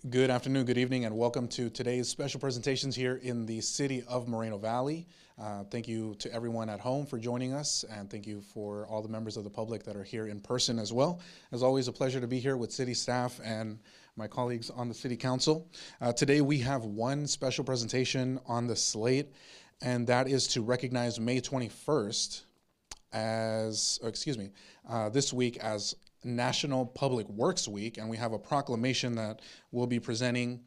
Good afternoon, good evening, and welcome to today's special presentations here in the city of Moreno Valley. Thank you to everyone at home for joining us, and thank you for all the members of the public that are here in person as well. As always, a pleasure to be here with city staff and my colleagues on the city council. Today we have one special presentation on the slate, and that is to recognize May 21st this week as National Public Works Week, and we have a proclamation that we'll be presenting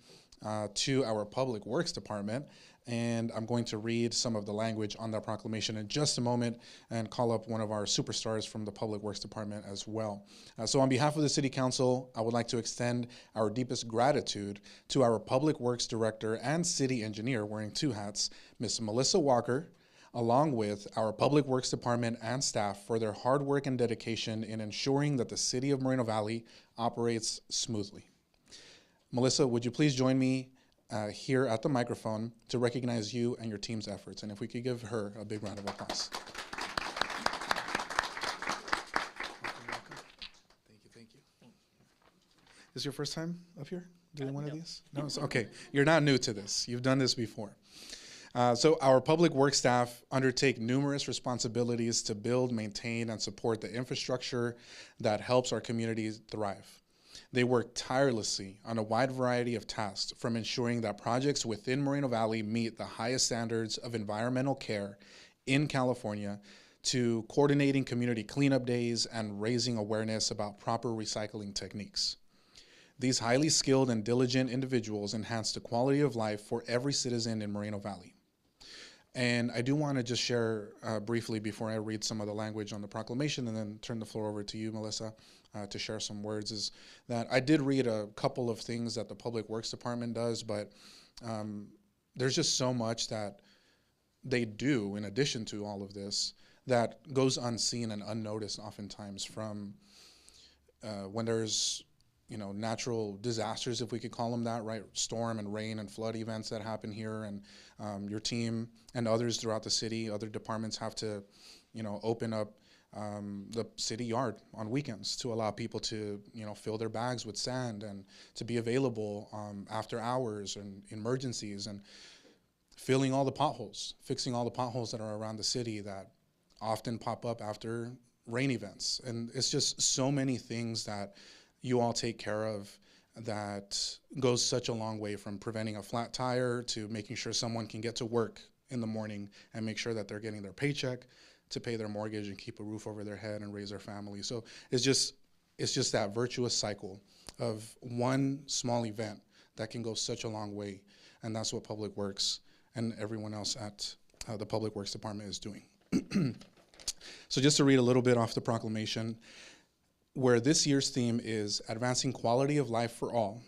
to our Public Works Department, and I'm going to read some of the language on that proclamation in just a moment and call up one of our superstars from the Public Works Department as well. So on behalf of the City Council, I would like to extend our deepest gratitude to our Public Works Director and City Engineer, wearing two hats, Ms. Melissa Walker, along with our Public Works Department and staff for their hard work and dedication in ensuring that the City of Moreno Valley operates smoothly. Melissa, would you please join me here at the microphone to recognize you and your team's efforts? And if we could give her a big round of applause. Thank you. Is this your first time up here doing one of these? No, it's okay. You're not new to this. You've done this before. So our public works staff undertake numerous responsibilities to build, maintain, and support the infrastructure that helps our communities thrive. They work tirelessly on a wide variety of tasks, from ensuring that projects within Moreno Valley meet the highest standards of environmental care in California, to coordinating community cleanup days and raising awareness about proper recycling techniques. These highly skilled and diligent individuals enhance the quality of life for every citizen in Moreno Valley. And I do want to just share briefly before I read some of the language on the proclamation and then turn the floor over to you, Melissa, to share some words, is that I did read a couple of things that the Public Works Department does, but there's just so much that they do in addition to all of this that goes unseen and unnoticed oftentimes, from when there's natural disasters, if we could call them that, right? Storm and rain and flood events that happen here, and your team and others throughout the city, other departments have to, open up the city yard on weekends to allow people to, fill their bags with sand and to be available after hours and emergencies, and filling all the potholes, fixing all the potholes that are around the city that often pop up after rain events. And it's just so many things that you all take care of that goes such a long way, from preventing a flat tire to making sure someone can get to work in the morning and make sure that they're getting their paycheck to pay their mortgage and keep a roof over their head and raise their family. So it's just that virtuous cycle of one small event that can go such a long way, and that's what Public Works and everyone else at the Public Works Department is doing. So just to read a little bit off the proclamation, where this year's theme is advancing quality of life for all,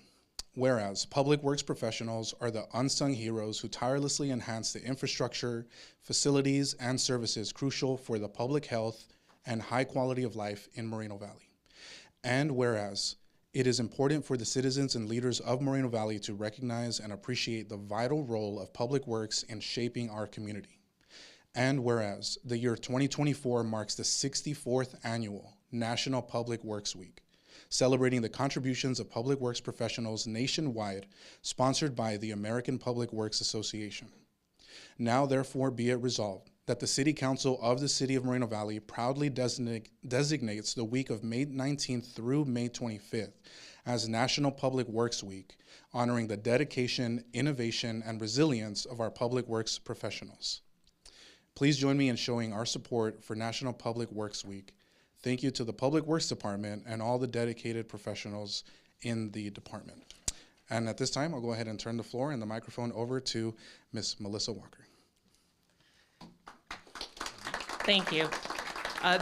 whereas public works professionals are the unsung heroes who tirelessly enhance the infrastructure, facilities, and services crucial for the public health and high quality of life in Moreno Valley. And whereas it is important for the citizens and leaders of Moreno Valley to recognize and appreciate the vital role of public works in shaping our community. And whereas the year 2024 marks the 64th annual National Public Works Week, celebrating the contributions of public works professionals nationwide, sponsored by the American Public Works Association. Now, therefore, be it resolved that the City Council of the City of Moreno Valley proudly designates the week of May 19th through May 25th as National Public Works Week, honoring the dedication, innovation, and resilience of our public works professionals. Please join me in showing our support for National Public Works Week. Thank you to the Public Works Department and all the dedicated professionals in the department. And at this time, I'll go ahead and turn the floor and the microphone over to Ms. Melissa Walker. Thank you.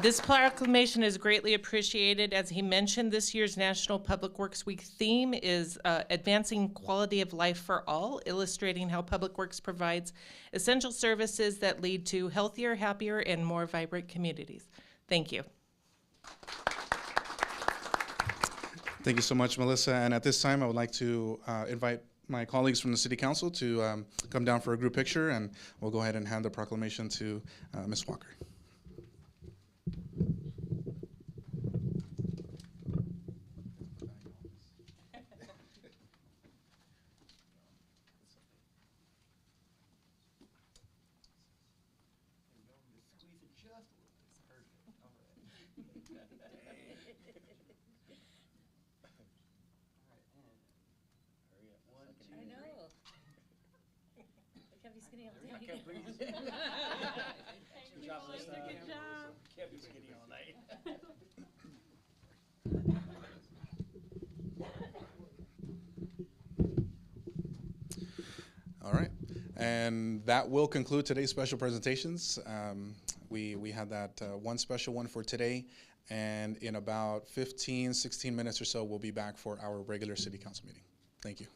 This proclamation is greatly appreciated. As he mentioned, this year's National Public Works Week theme is advancing quality of life for all, illustrating how Public Works provides essential services that lead to healthier, happier, and more vibrant communities. Thank you. Thank you so much, Melissa. And at this time, I would like to invite my colleagues from the City Council to come down for a group picture, and we'll go ahead and hand the proclamation to Ms. Walker. I can't breathe. Good job, Lisa. Good job. Can't be skinny all night. All right. And that will conclude today's special presentations. We had that one special one for today. And in about 15, 16 minutes or so, we'll be back for our regular city council meeting. Thank you.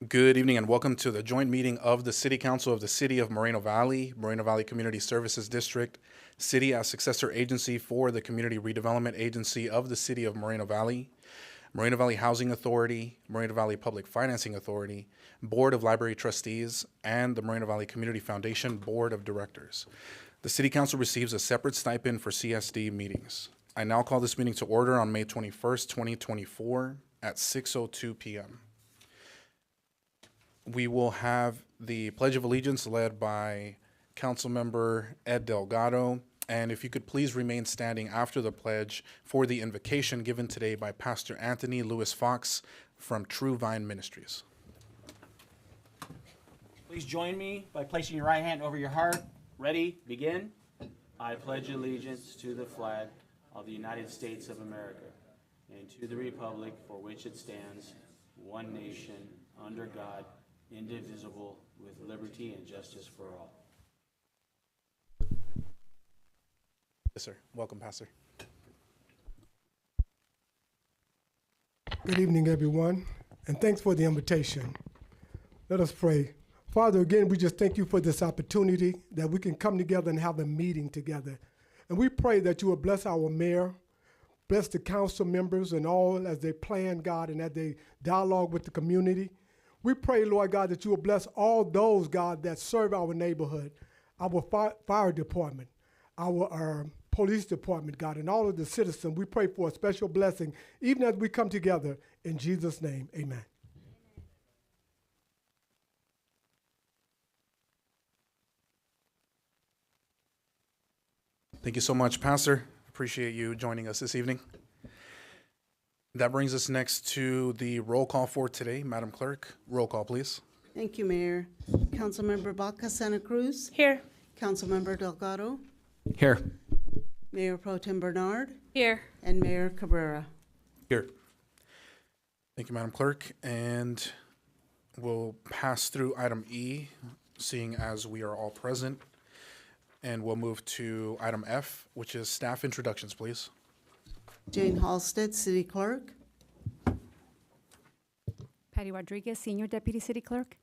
Good evening and welcome to the joint meeting of the City Council of the City of Moreno Valley Community Services District, City as successor agency for the Community Redevelopment Agency of the City of Moreno Valley Housing Authority, Moreno Valley Public Financing Authority, Board of Library Trustees, and the Moreno Valley Community Foundation Board of Directors. The City Council receives a separate stipend for CSD meetings. I now call this meeting to order on May 21st, 2024 at 6:02 p.m. We will have the Pledge of Allegiance led by Councilmember Ed Delgado. And if you could please remain standing after the pledge for the invocation given today by Pastor Anthony Lewis Fox from True Vine Ministries. Please join me by placing your right hand over your heart. Ready? Begin. I pledge allegiance to the flag of the United States of America and to the republic for which it stands, one nation, under God, indivisible, with liberty and justice for all. Yes, sir. Welcome, Pastor. Good evening, everyone, and thanks for the invitation. Let us pray. Father, again, we just thank you for this opportunity that we can come together and have a meeting together. And we pray that you will bless our mayor, bless the council members and all as they plan, God, and as they dialogue with the community. We pray, Lord God, that you will bless all those, God, that serve our neighborhood, our fire department, our police department, God, and all of the citizens. We pray for a special blessing, even as we come together. In Jesus' name, amen. Thank you so much, Pastor. Appreciate you joining us this evening. That brings us next to the roll call for today. Madam Clerk, roll call, please. Thank you, Mayor. Councilmember Baca Santa Cruz. Here. Councilmember Delgado. Here. Mayor Pro Tem Bernard. Here. And Mayor Cabrera. Here. Thank you, Madam Clerk. And we'll pass through item E, seeing as we are all present. And we'll move to item F, which is staff introductions, please. Jane Halstead, City Clerk. Patty Rodriguez, Senior Deputy City Clerk.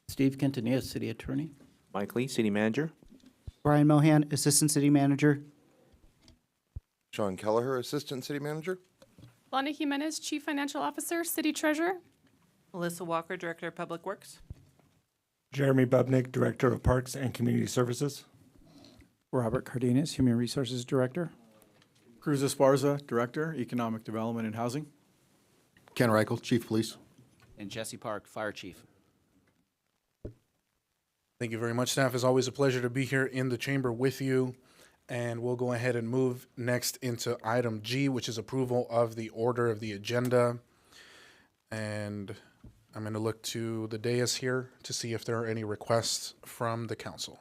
Steve Quintanilla, City Attorney. Mike Lee, City Manager. Brian Mohan, Assistant City Manager. Sean Kelleher, Assistant City Manager. Lonnie Jimenez, Chief Financial Officer, City Treasurer. Melissa Walker, Director of Public Works. Jeremy Bubnick, Director of Parks and Community Services. Robert Cardenas, Human Resources Director. Cruz Esparza, Director, Economic Development and Housing. Ken Reichel, Chief Police. And Jesse Park, Fire Chief. Thank you very much, staff. It's always a pleasure to be here in the chamber with you. And we'll go ahead and move next into item G, which is approval of the order of the agenda. And I'm going to look to the dais here to see if there are any requests from the council.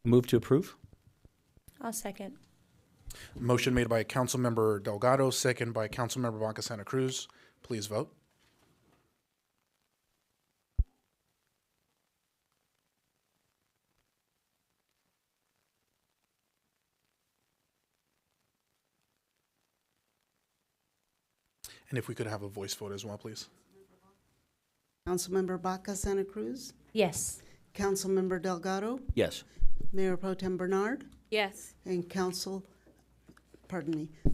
Move to approve. I'll second. Motion made by Councilmember Delgado, second by Councilmember Baca Santa Cruz. Please vote. And if we could have a voice vote as well, please. Councilmember Baca Santa Cruz. Yes. Councilmember Delgado. Yes. Mayor Pro Tem Bernard. Yes. And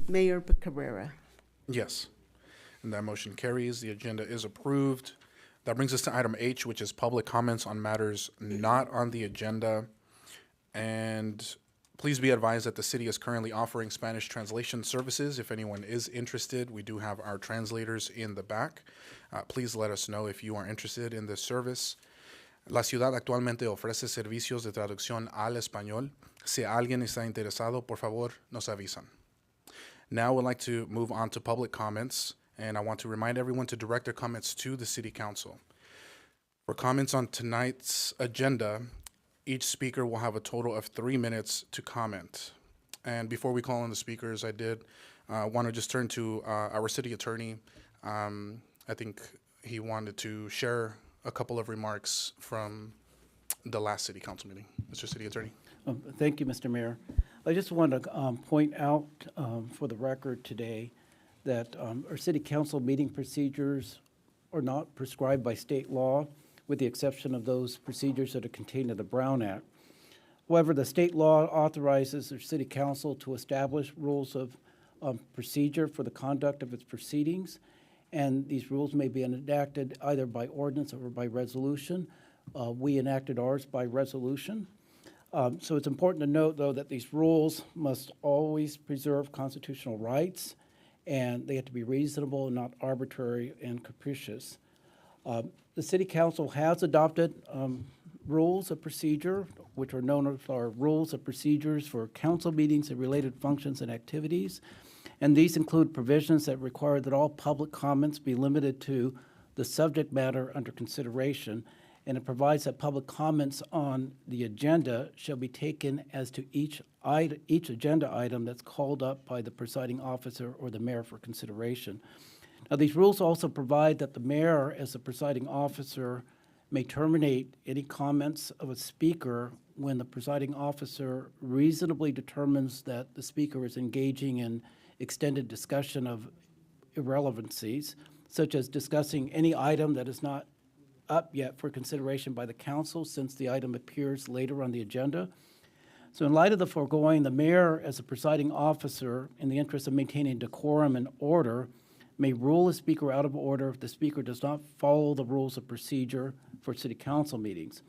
Mayor Cabrera. Yes. And that motion carries. The agenda is approved. That brings us to item H, which is public comments on matters not on the agenda. And please be advised that the city is currently offering Spanish translation services. If anyone is interested, we do have our translators in the back. Please let us know if you are interested in this service. La ciudad actualmente ofrece servicios de traducción al español. Si alguien está interesado, por favor, nos avisan. Now we'd like to move on to public comments, and I want to remind everyone to direct their comments to the City Council. For comments on tonight's agenda, each speaker will have a total of 3 minutes to comment. And before we call on the speakers, I did want to just turn to our city attorney. I think he wanted to share a couple of remarks from the last city council meeting. Mr. City Attorney. Thank you, Mr. Mayor. I just want to point out for the record today that our city council meeting procedures are not prescribed by state law, with the exception of those procedures that are contained in the Brown Act. However, the state law authorizes the city council to establish rules of procedure for the conduct of its proceedings, and these rules may be enacted either by ordinance or by resolution. We enacted ours by resolution. So it's important to note, though, that these rules must always preserve constitutional rights, and they have to be reasonable and not arbitrary and capricious. The City Council has adopted rules of procedure, which are known as our rules of procedures for council meetings and related functions and activities. And these include provisions that require that all public comments be limited to the subject matter under consideration, and it provides that public comments on the agenda shall be taken as to each agenda item that's called up by the presiding officer or the mayor for consideration. Now, these rules also provide that the mayor, as the presiding officer, may terminate any comments of a speaker when the presiding officer reasonably determines that the speaker is engaging in extended discussion of irrelevancies, such as discussing any item that is not up yet for consideration by the council since the item appears later on the agenda. So in light of the foregoing, the mayor, as a presiding officer, in the interest of maintaining decorum and order, may rule a speaker out of order if the speaker does not follow the rules of procedure for city council meetings.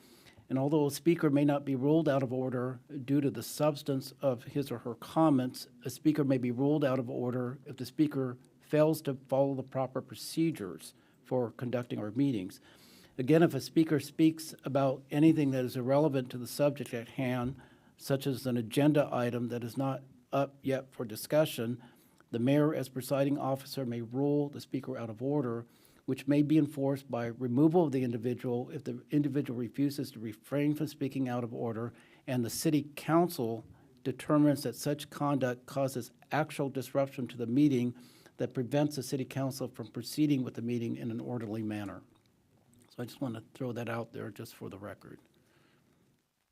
And although a speaker may not be ruled out of order due to the substance of his or her comments, a speaker may be ruled out of order if the speaker fails to follow the proper procedures for conducting our meetings. Again, if a speaker speaks about anything that is irrelevant to the subject at hand, such as an agenda item that is not up yet for discussion, the mayor, as presiding officer, may rule the speaker out of order, which may be enforced by removal of the individual if the individual refuses to refrain from speaking out of order and the city council determines that such conduct causes actual disruption to the meeting that prevents the city council from proceeding with the meeting in an orderly manner. So I just want to throw that out there just for the record.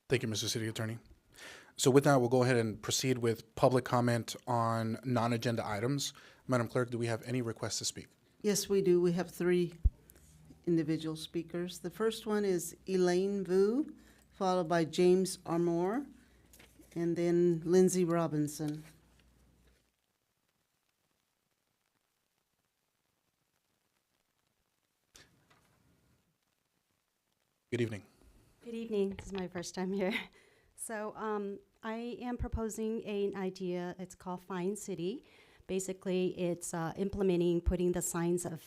Thank you, Mr. City Attorney. So with that, we'll go ahead and proceed with public comment on non-agenda items. Madam Clerk, do we have any requests to speak? Yes, we do. We have 3 individual speakers. The first one is Elaine Vu, followed by James Armour, and then Lindsay Robinson. Good evening. Good evening. This is my first time here. So I am proposing an idea. It's called Fine City. Basically, it's implementing putting the signs of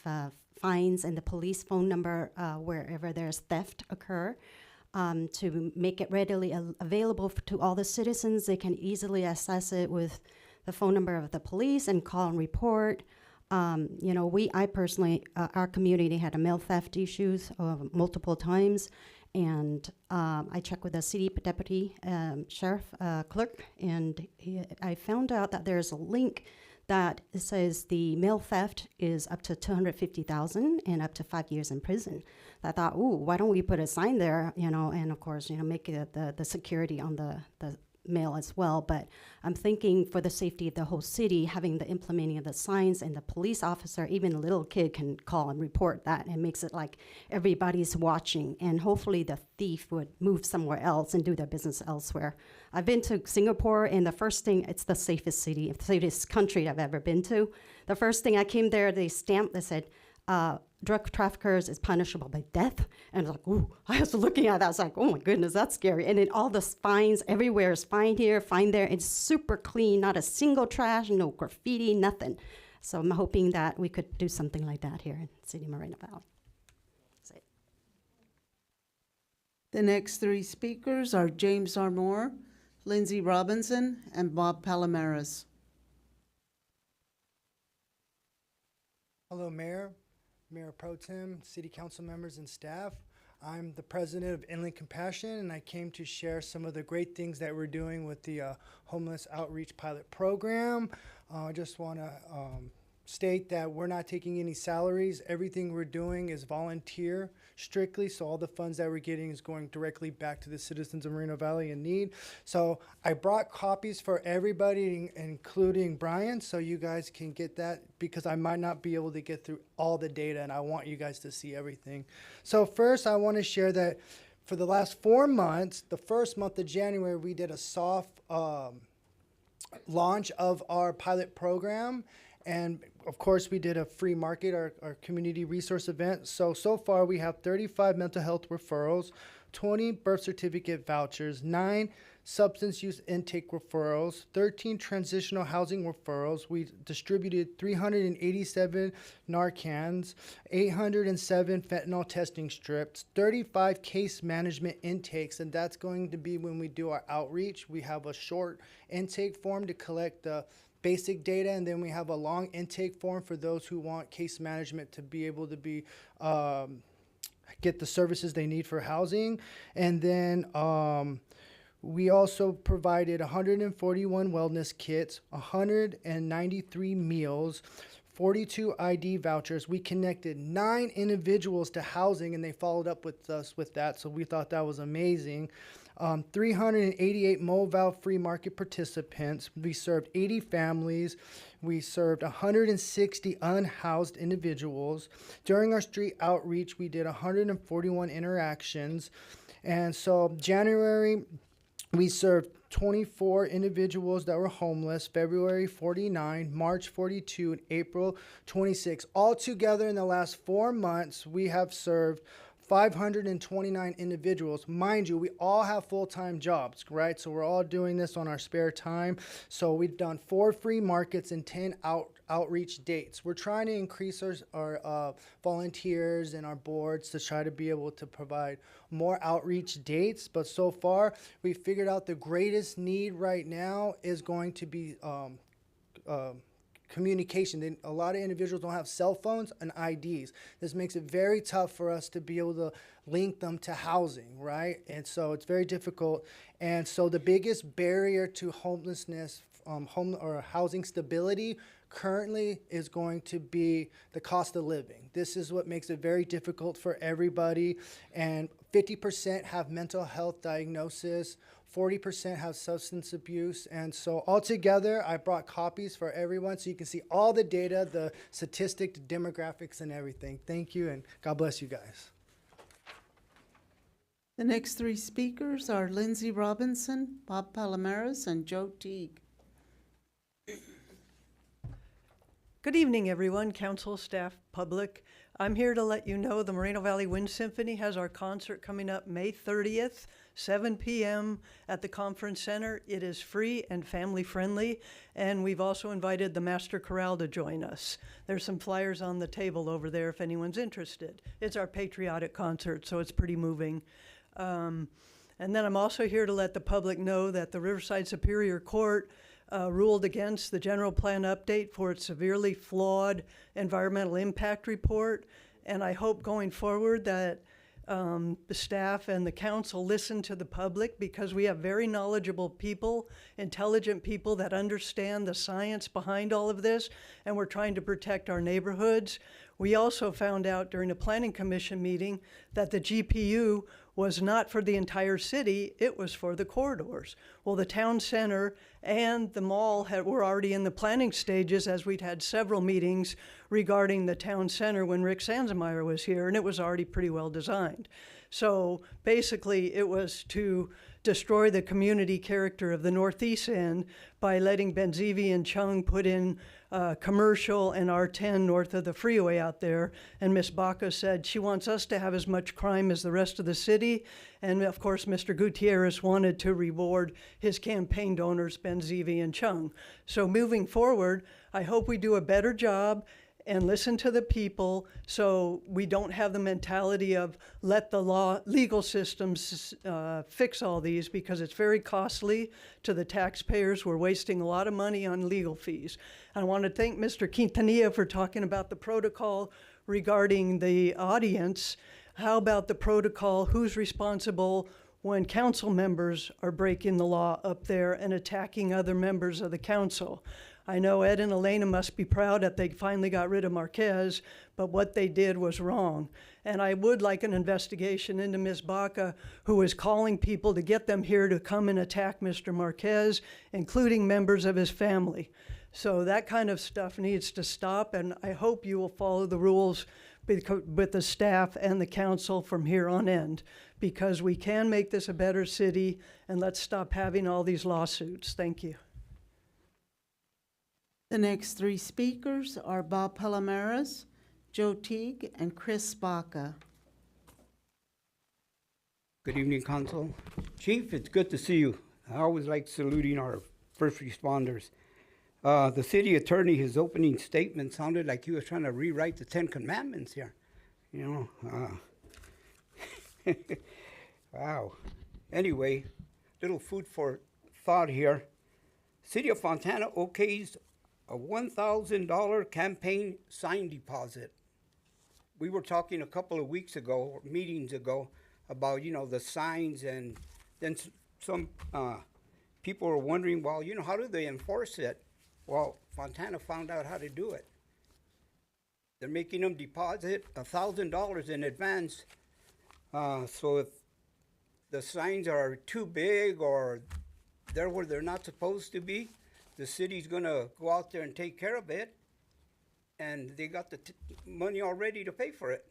fines and the police phone number wherever there's theft occur to make it readily available to all the citizens. They can easily access it with the phone number of the police and call and report. You know, I personally, our community had a mail theft issues multiple times. And I checked with the city deputy sheriff clerk, and I found out that there's a link that says the mail theft is up to $250,000 and up to 5 years in prison. I thought, ooh, why don't we put a sign there, you know, and of course, you know, make it the security on the mail as well. But I'm thinking for the safety of the whole city, having the implementing of the signs and the police officer, even a little kid can call and report that, and makes it like everybody's watching, and hopefully the thief would move somewhere else and do their business elsewhere. I've been to Singapore, and the first thing, it's the safest city, the safest country I've ever been to. The first thing I came there, they stamped, they said, drug traffickers is punishable by death. And I was like, ooh, I was looking at that, I was like, oh my goodness, that's scary. And then all the fines everywhere is fine here, fine there. It's super clean, not a single trash, no graffiti, nothing. So I'm hoping that we could do something like that here in City of Moreno Valley. That's it. The next 3 speakers are James Armour, Lindsay Robinson, and Bob Palomares. Hello, Mayor, Mayor Pro Tem, City Council members, and staff. I'm the president of Inland Compassion, and I came to share some of the great things that we're doing with the Homeless Outreach Pilot Program. I just want to state that we're not taking any salaries. Everything we're doing is volunteer strictly, so all the funds that we're getting is going directly back to the citizens of Moreno Valley in need. So I brought copies for everybody, including Brian, so you guys can get that, because I might not be able to get through all the data, and I want you guys to see everything. So first, I want to share that for the last 4 months, the first month of January, we did a soft launch of our pilot program. And of course, we did a free market, our community resource event. So far we have 35 mental health referrals, 20 birth certificate vouchers, 9 substance use intake referrals, 13 transitional housing referrals. We distributed 387 Narcans, 807 fentanyl testing strips, 35 case management intakes, and that's going to be when we do our outreach. We have a short intake form to collect the basic data, and then we have a long intake form for those who want case management to be able to be get the services they need for housing. And then we also provided 141 wellness kits, 193 meals, 42 ID vouchers. We connected 9 individuals to housing, and they followed up with us with that, so we thought that was amazing. 388 mobile free market participants. We served 80 families. We served 160 unhoused individuals. During our street outreach, we did 141 interactions. And so January, we served 24 individuals that were homeless, February 49, March 42, and April 26. Altogether in the last 4 months, we have served 529 individuals. Mind you, we all have full-time jobs, right? So we're all doing this on our spare time. So we've done 4 free markets and 10 outreach dates. We're trying to increase our volunteers and our boards to try to be able to provide more outreach dates. But so far, we figured out the greatest need right now is going to be communication. A lot of individuals don't have cell phones and IDs. This makes it very tough for us to be able to link them to housing, right? And so it's very difficult. And so the biggest barrier to homelessness, or housing stability currently is going to be the cost of living. This is what makes it very difficult for everybody. And 50% have mental health diagnosis, 40% have substance abuse. And so altogether, I brought copies for everyone so you can see all the data, the statistics, demographics, and everything. Thank you, and God bless you guys. The next 3 speakers are Lindsay Robinson, Bob Palomares, and Joe Teague. Good evening, everyone, council, staff, public. I'm here to let you know the Moreno Valley Wind Symphony has our concert coming up May 30th, 7 p.m. at the Conference Center. It is free and family friendly, and we've also invited the Master Chorale to join us. There's some flyers on the table over there if anyone's interested. It's our patriotic concert, so it's pretty moving. And then I'm also here to let the public know that the Riverside Superior Court ruled against the general plan update for its severely flawed environmental impact report. And I hope going forward that the staff and the council listen to the public, because we have very knowledgeable people, intelligent people that understand the science behind all of this, and we're trying to protect our neighborhoods. We also found out during a planning commission meeting that the GPU was not for the entire city, it was for the corridors. Well, the town center and the mall were already in the planning stages, as we'd had several meetings regarding the town center when Rick Sansemeyer was here, and it was already pretty well designed. So basically it was to destroy the community character of the Northeast End by letting Benzevi and Chung put in commercial and R10 north of the freeway out there. And Ms. Baca said she wants us to have as much crime as the rest of the city. And of course, Mr. Gutierrez wanted to reward his campaign donors, Benzevi and Chung. So moving forward, I hope we do a better job and listen to the people, so we don't have the mentality of let the legal systems fix all these, because it's very costly to the taxpayers. We're wasting a lot of money on legal fees. And I want to thank Mr. Quintanilla for talking about the protocol regarding the audience. How about the protocol? Who's responsible when council members are breaking the law up there and attacking other members of the council? I know Ed and Elena must be proud that they finally got rid of Marquez, but what they did was wrong. And I would like an investigation into Ms. Baca, who is calling people to get them here to come and attack Mr. Marquez, including members of his family. So that kind of stuff needs to stop, and I hope you will follow the rules with the staff and the council from here on end, because we can make this a better city, and let's stop having all these lawsuits. Thank you. The next three speakers are Bob Palomares, Joe Teague, and Chris Baca. Good evening, Council. Chief, it's good to see you. I always like saluting our first responders. The city attorney, his opening statement sounded like he was trying to rewrite the Ten Commandments here. You know, wow. Anyway, little food for thought here. City of Fontana okays a $1,000 campaign sign deposit. We were talking a couple of weeks ago, or meetings ago, about, you know, the signs, and then some people were wondering, well, you know, how do they enforce it? Well, Fontana found out how to do it. They're making them deposit $1,000 in advance. So if the signs are too big or they're where they're not supposed to be, the city's gonna go out there and take care of it. And they got the money already to pay for it.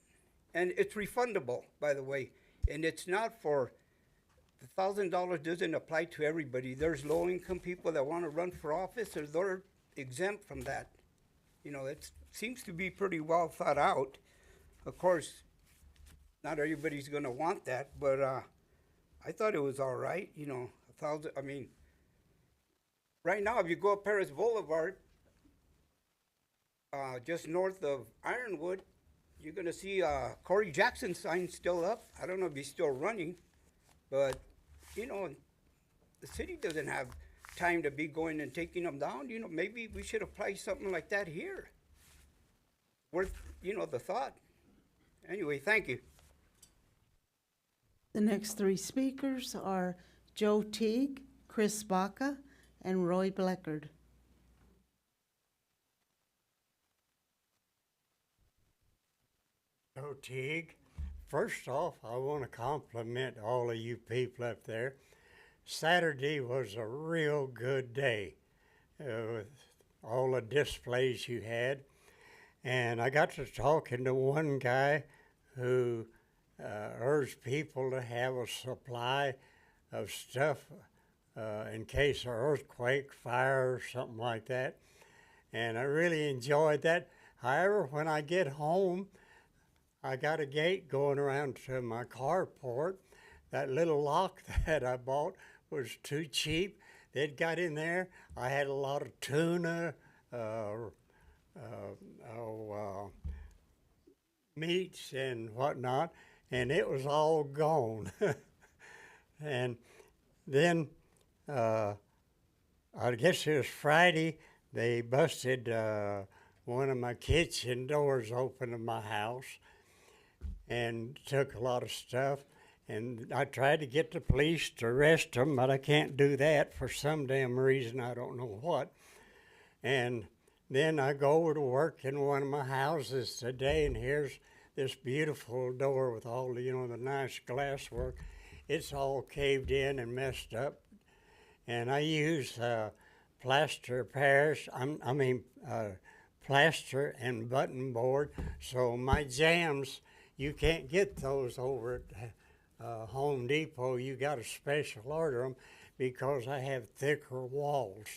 And it's refundable, by the way. And it's not for, the $1,000 doesn't apply to everybody. There's low-income people that want to run for office, or they're exempt from that. You know, it seems to be pretty well thought out. Of course, not everybody's going to want that, but I thought it was all right. You know, 1,000, I mean, right now, if you go up Paris Boulevard, just north of Ironwood, you're going to see Corey Jackson's sign still up. I don't know if he's still running, but, you know, the city doesn't have time to be going and taking them down. You know, maybe we should apply something like that here. Worth, you know, the thought. Anyway, thank you. The next three speakers are Joe Teague, Chris Baca, and Roy Bleckard. Joe Teague. First off, I want to compliment all of you people up there. Saturday was a real good day with all the displays you had. And I got to talking to one guy who urged people to have a supply of stuff in case of earthquake, fire, or something like that. And I really enjoyed that. However, when I get home, I got a gate going around to my carport. That little lock that I bought was too cheap. They'd got in there. I had a lot of tuna, meats and whatnot, and it was all gone. And then I guess it was Friday, they busted one of my kitchen doors open in my house and took a lot of stuff. And I tried to get the police to arrest them, but I can't do that for some damn reason, I don't know what. And then I go over to work in one of my houses today, and here's this beautiful door with all the, you know, the nice glass work. It's all caved in and messed up. And I use plaster Paris, plaster and button board, so my jams, you can't get those over at Home Depot. You got to special order them because I have thicker walls.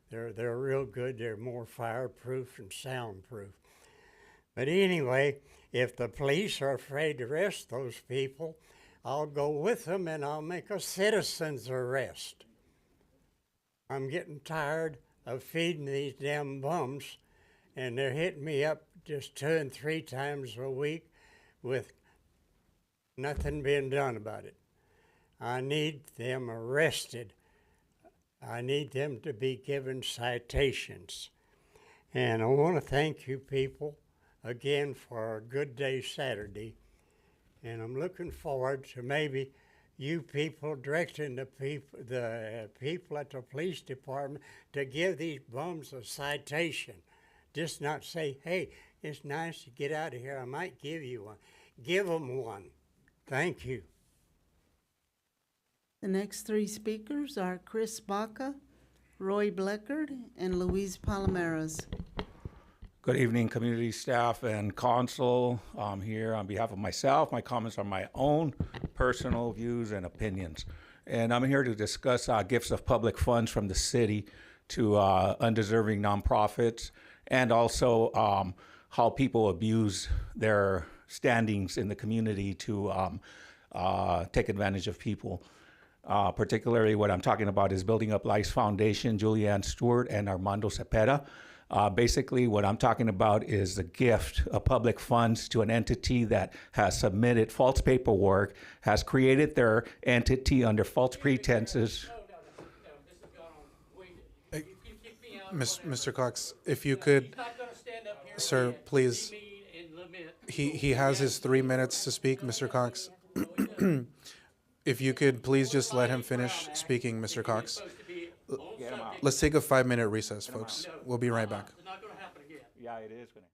They're real good. They're more fireproof and soundproof. But anyway, if the police are afraid to arrest those people, I'll go with them and I'll make a citizen's arrest. I'm getting tired of feeding these damn bums, and they're hitting me up just 2 and 3 times a week with nothing being done about it. I need them arrested. I need them to be given citations. And I want to thank you people again for a good day Saturday. And I'm looking forward to maybe you people directing the people at the police department to give these bums a citation. Just not say, hey, it's nice to get out of here. I might give you one. Give them one. Thank you. The next three speakers are Chris Baca, Roy Bleckard, and Luis Palomares. Good evening, community staff and council. I'm here on behalf of myself. My comments are my own personal views and opinions. And I'm here to discuss gifts of public funds from the city to undeserving nonprofits, and also how people abuse their standings in the community to take advantage of people. Particularly what I'm talking about is Building Up Life's Foundation, Julianne Stewart and Armando Cepeda. Basically, what I'm talking about is the gift of public funds to an entity that has submitted false paperwork, has created their entity under false pretenses. Mr. Cox, if you could, sir, please. He has his 3 minutes to speak, Mr. Cox. If you could please just let him finish speaking, Mr. Cox. Let's take a 5-minute recess, folks. We'll be right back. Yeah, it is going to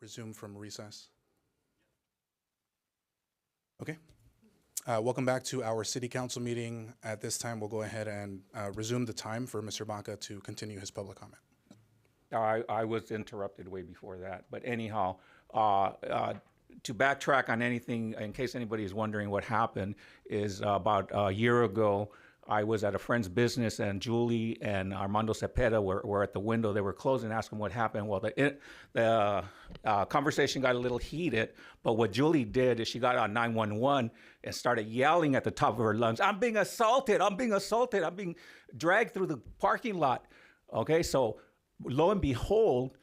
resume from recess? Okay. Welcome back to our city council meeting. At this time, we'll go ahead and resume the time for Mr. Baca to continue his public comment. I was interrupted way before that. But anyhow, to backtrack on anything, in case anybody is wondering what happened, is about a year ago, I was at a friend's business, and Julie and Armando Cepeda were at the window. They were closing, asking what happened. Well, the conversation got a little heated, but what Julie did is she got on 911 and started yelling at the top of her lungs, "I'm being assaulted, I'm being assaulted, I'm being dragged through the parking lot." Okay, so lo and behold,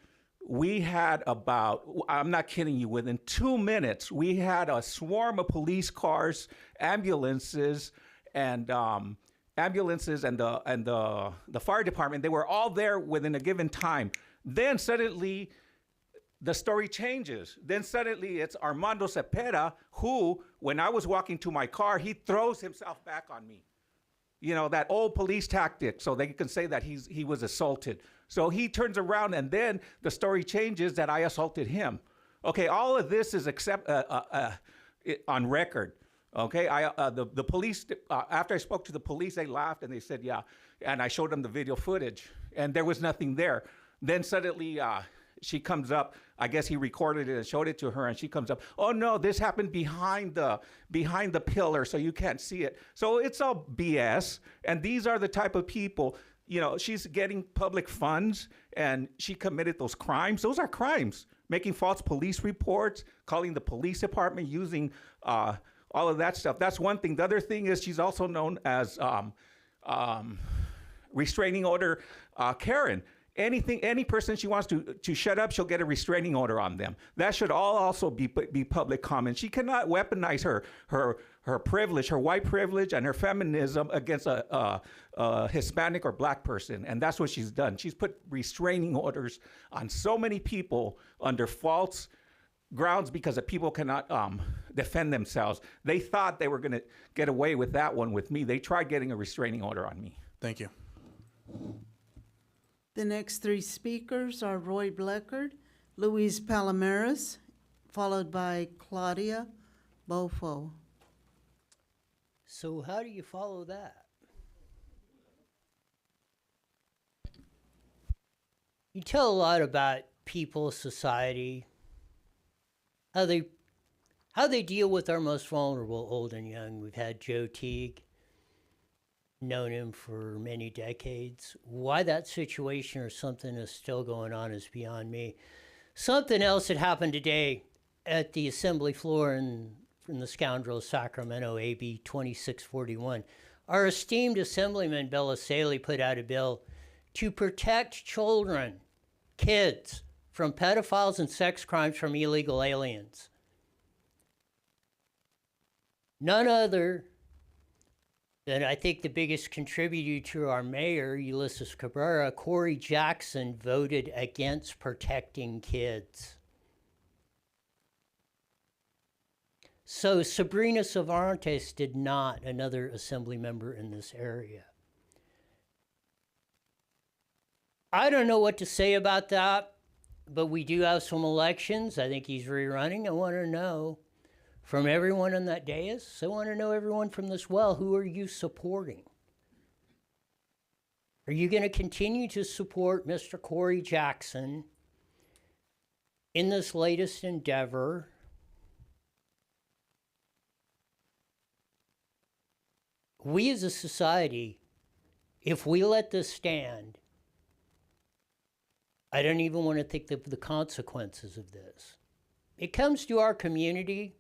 we had about, I'm not kidding you, within 2 minutes, we had a swarm of police cars, ambulances, and the fire department. They were all there within a given time. Then suddenly, the story changes. Then suddenly it's Armando Cepeda who, when I was walking to my car, he throws himself back on me. You know, that old police tactic, so they can say that he was assaulted. So he turns around, and then the story changes that I assaulted him. Okay, all of this is on record. Okay, the police, after I spoke to the police, they laughed and they said, yeah. And I showed them the video footage, and there was nothing there. Then suddenly she comes up. I guess he recorded it and showed it to her, and she comes up. "Oh no, this happened behind the pillar, so you can't see it." So it's all BS. And these are the type of people. You know, she's getting public funds, and she committed those crimes. Those are crimes. Making false police reports, calling the police department, using all of that stuff. That's one thing. The other thing is she's also known as restraining order Karen. Any person she wants to shut up, she'll get a restraining order on them. That should all also be public comment. She cannot weaponize her privilege, her white privilege, and her feminism against a Hispanic or black person. And that's what she's done. She's put restraining orders on so many people under false grounds because the people cannot defend themselves. They thought they were going to get away with that one with me. They tried getting a restraining order on me. Thank you. The next three speakers are Roy Bleckard, Luis Palomares, followed by Claudia Bofo. So how do you follow that? You tell a lot about people, society, how they deal with our most vulnerable, old and young. We've had Joe Teague, known him for many decades. Why that situation or something is still going on is beyond me. Something else that happened today at the assembly floor in the scoundrel of Sacramento, AB 2641. Our esteemed Assemblyman Belisali put out a bill to protect children, kids, from pedophiles and sex crimes from illegal aliens. None other than I think the biggest contributor to our mayor, Ulysses Cabrera, Corey Jackson, voted against protecting kids. So Sabrina Cervantes did not, another assembly member in this area. I don't know what to say about that, but we do have some elections. I think he's rerunning. I want to know from everyone on that dais. I want to know everyone from this well, who are you supporting? Are you going to continue to support Mr. Corey Jackson in this latest endeavor? We as a society, if we let this stand, I don't even want to think of the consequences of this. It comes to our community.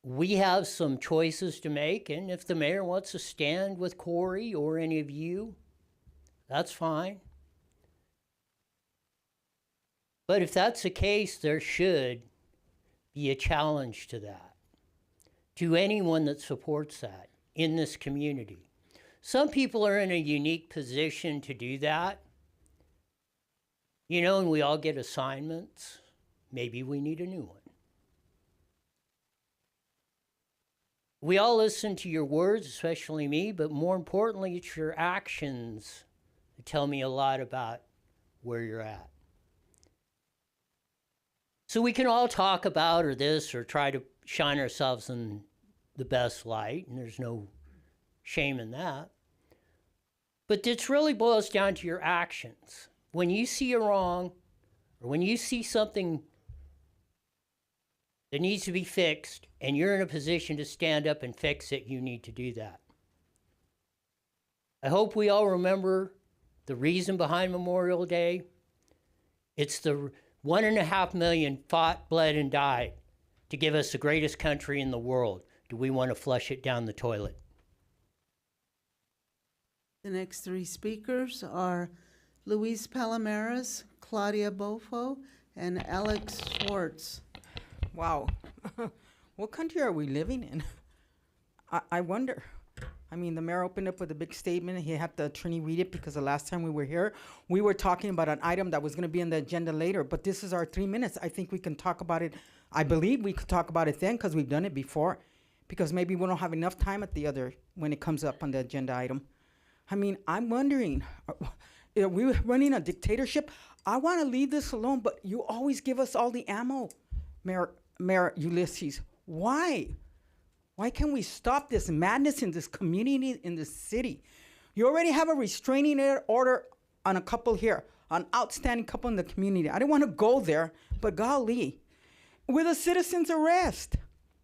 We have some choices to make, and if the mayor wants to stand with Corey or any of you, that's fine. But if that's the case, there should be a challenge to that, to anyone that supports that in this community. Some people are in a unique position to do that. You know, and we all get assignments. Maybe we need a new one. We all listen to your words, especially me, but more importantly, it's your actions that tell me a lot about where you're at. So we can all talk about or this or try to shine ourselves in the best light, and there's no shame in that. But this really boils down to your actions. When you see a wrong, or when you see something that needs to be fixed, and you're in a position to stand up and fix it, you need to do that. I hope we all remember the reason behind Memorial Day. It's the 1.5 million fought, bled, and died to give us the greatest country in the world. Do we want to flush it down the toilet? The next three speakers are Luis Palomares, Claudia Bofo, and Alex Schwartz. Wow. What country are we living in? I wonder. I mean, the mayor opened up with a big statement. He had the attorney read it because the last time we were here, we were talking about an item that was going to be on the agenda later. But this is our 3 minutes. I think we can talk about it. I believe we could talk about it then because we've done it before. Because maybe we don't have enough time at the other when it comes up on the agenda item. I mean, I'm wondering, are we running a dictatorship? I want to leave this alone, but you always give us all the ammo, Mayor Ulysses. Why? Why can't we stop this madness in this community, in this city? You already have a restraining order on a couple here, an outstanding couple in the community. I didn't want to go there, but golly, with a citizen's arrest.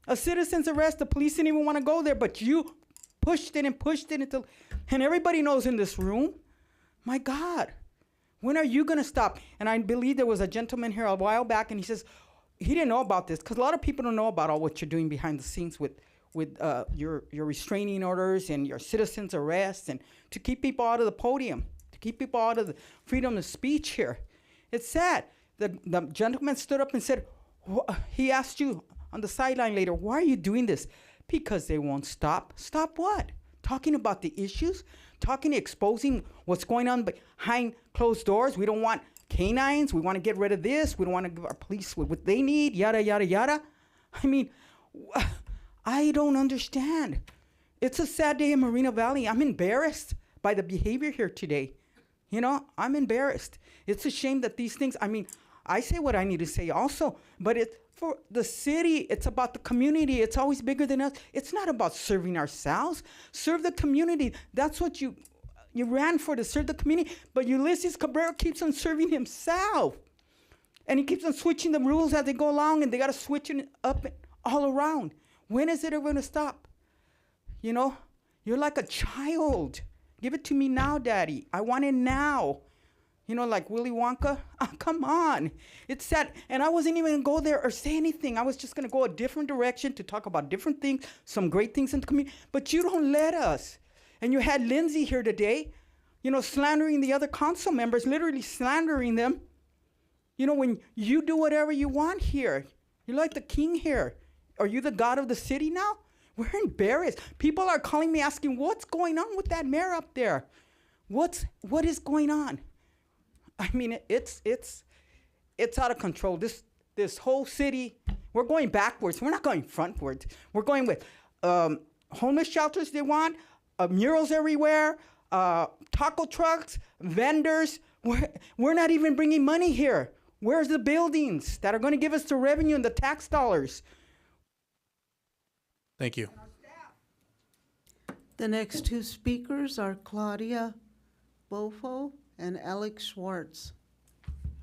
A citizen's arrest, the police didn't even want to go there, but you pushed it until, and everybody knows in this room, my God, when are you going to stop? And I believe there was a gentleman here a while back, and he says, he didn't know about this, because a lot of people don't know about all what you're doing behind the scenes with your restraining orders and your citizen's arrests, and to keep people out of the podium, to keep people out of the freedom of speech here. It's sad. The gentleman stood up and said, he asked you on the sideline later, why are you doing this? Because they won't stop. Stop what? Talking about the issues? Exposing what's going on behind closed doors? We don't want canines. We want to get rid of this. We don't want to give our police what they need, yada, yada, yada. I mean, I don't understand. It's a sad day in Moreno Valley. I'm embarrassed by the behavior here today. You know, I'm embarrassed. It's a shame that these things, I mean, I say what I need to say also, but it's for the city. It's about the community. It's always bigger than us. It's not about serving ourselves. Serve the community. That's what you ran for, to serve the community. But Ulysses Cabrera keeps on serving himself. And he keeps on switching the rules as they go along, and they got to switch it up all around. When is it ever going to stop? You know, you're like a child. Give it to me now, Daddy. I want it now. You know, like Willy Wonka? Oh, come on. It's sad. And I wasn't even going to go there or say anything. I was just going to go a different direction to talk about different things, some great things in the community. But you don't let us. And you had Lindsay here today, you know, slandering the other council members, literally slandering them. You know, when you do whatever you want here, you're like the king here. Are you the god of the city now? We're embarrassed. People are calling me asking, what's going on with that mayor up there? What is going on? I mean, it's out of control. This whole city, we're going backwards. We're not going frontwards. We're going with homeless shelters they want, murals everywhere, taco trucks, vendors. We're not even bringing money here. Where's the buildings that are going to give us the revenue and the tax dollars? Thank you. The next two speakers are Claudia Bofo and Alex Schwartz.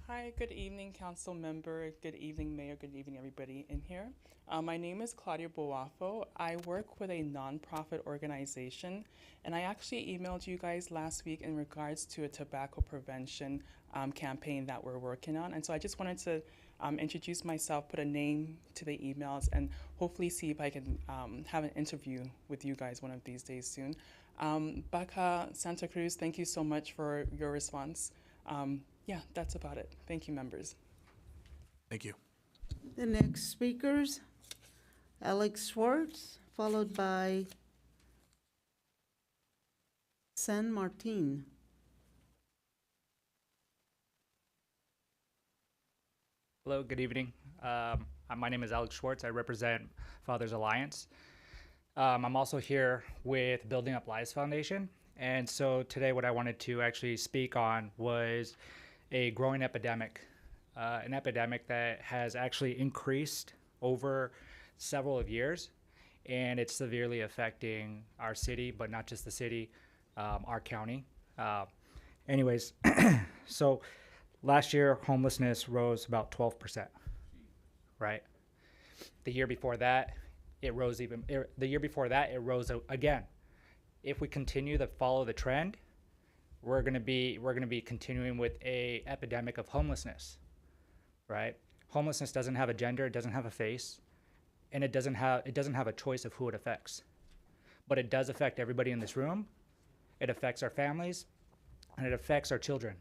Hi, good evening, council member. Good evening, mayor. Good evening, everybody in here. My name is Claudia Bofo. I work with a nonprofit organization, and I actually emailed you guys last week in regards to a tobacco prevention campaign that we're working on. And so I just wanted to introduce myself, put a name to the emails, and hopefully see if I can have an interview with you guys one of these days soon. Baca, Santa Cruz, thank you so much for your response. Yeah, that's about it. Thank you, members. Thank you. The next speakers, Alex Schwartz, followed by San Martin. Hello, good evening. My name is Alex Schwartz. I represent Fathers Alliance. I'm also here with Building Up Lives Foundation. And so today what I wanted to actually speak on was a growing epidemic an epidemic that has actually increased over several of years, and it's severely affecting our city, but not just the city, our county. Anyways, so last year homelessness rose about 12%, right? The year before that, it rose again. If we continue to follow the trend, we're gonna be continuing with a epidemic of homelessness, right? Homelessness doesn't have a gender, it doesn't have a face, and it doesn't have a choice of who it affects. But it does affect everybody in this room. It affects our families, and it affects our children.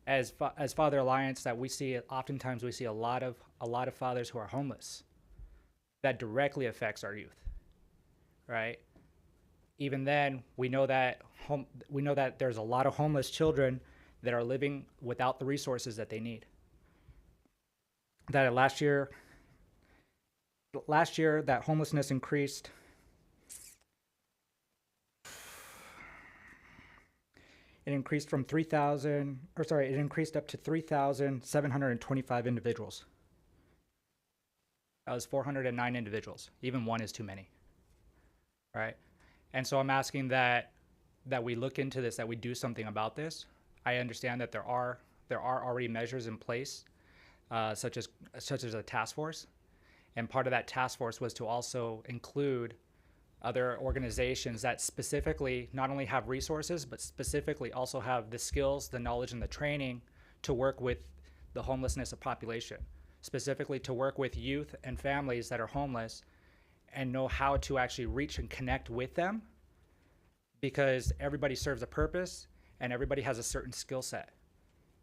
As Father Alliance, that oftentimes we see a lot of fathers who are homeless. That directly affects our youth, right? Even then, we know that there's a lot of homeless children that are living without the resources that they need. That last year that homelessness increased. It increased up to 3,725 individuals. That was 409 individuals. Even one is too many, right? And so I'm asking that we look into this, that we do something about this. I understand that there are already measures in place, such as a task force, and part of that task force was to also include other organizations that specifically not only have resources, but specifically also have the skills, the knowledge, and the training to work with the homelessness of population, specifically to work with youth and families that are homeless and know how to actually reach and connect with them, because everybody serves a purpose and everybody has a certain skill set.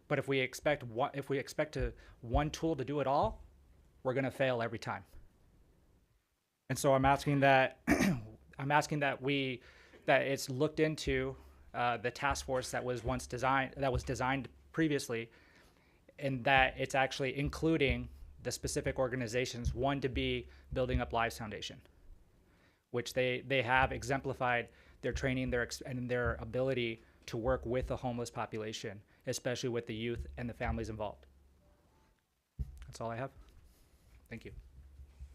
But if we expect one tool to do it all, we're going to fail every time. And so I'm asking that it's looked into, the task force that was designed previously, and that it's actually including the specific organizations, one to be Building Up Lives Foundation, which they have exemplified their training, and their ability to work with the homeless population, especially with the youth and the families involved. That's all I have. Thank you.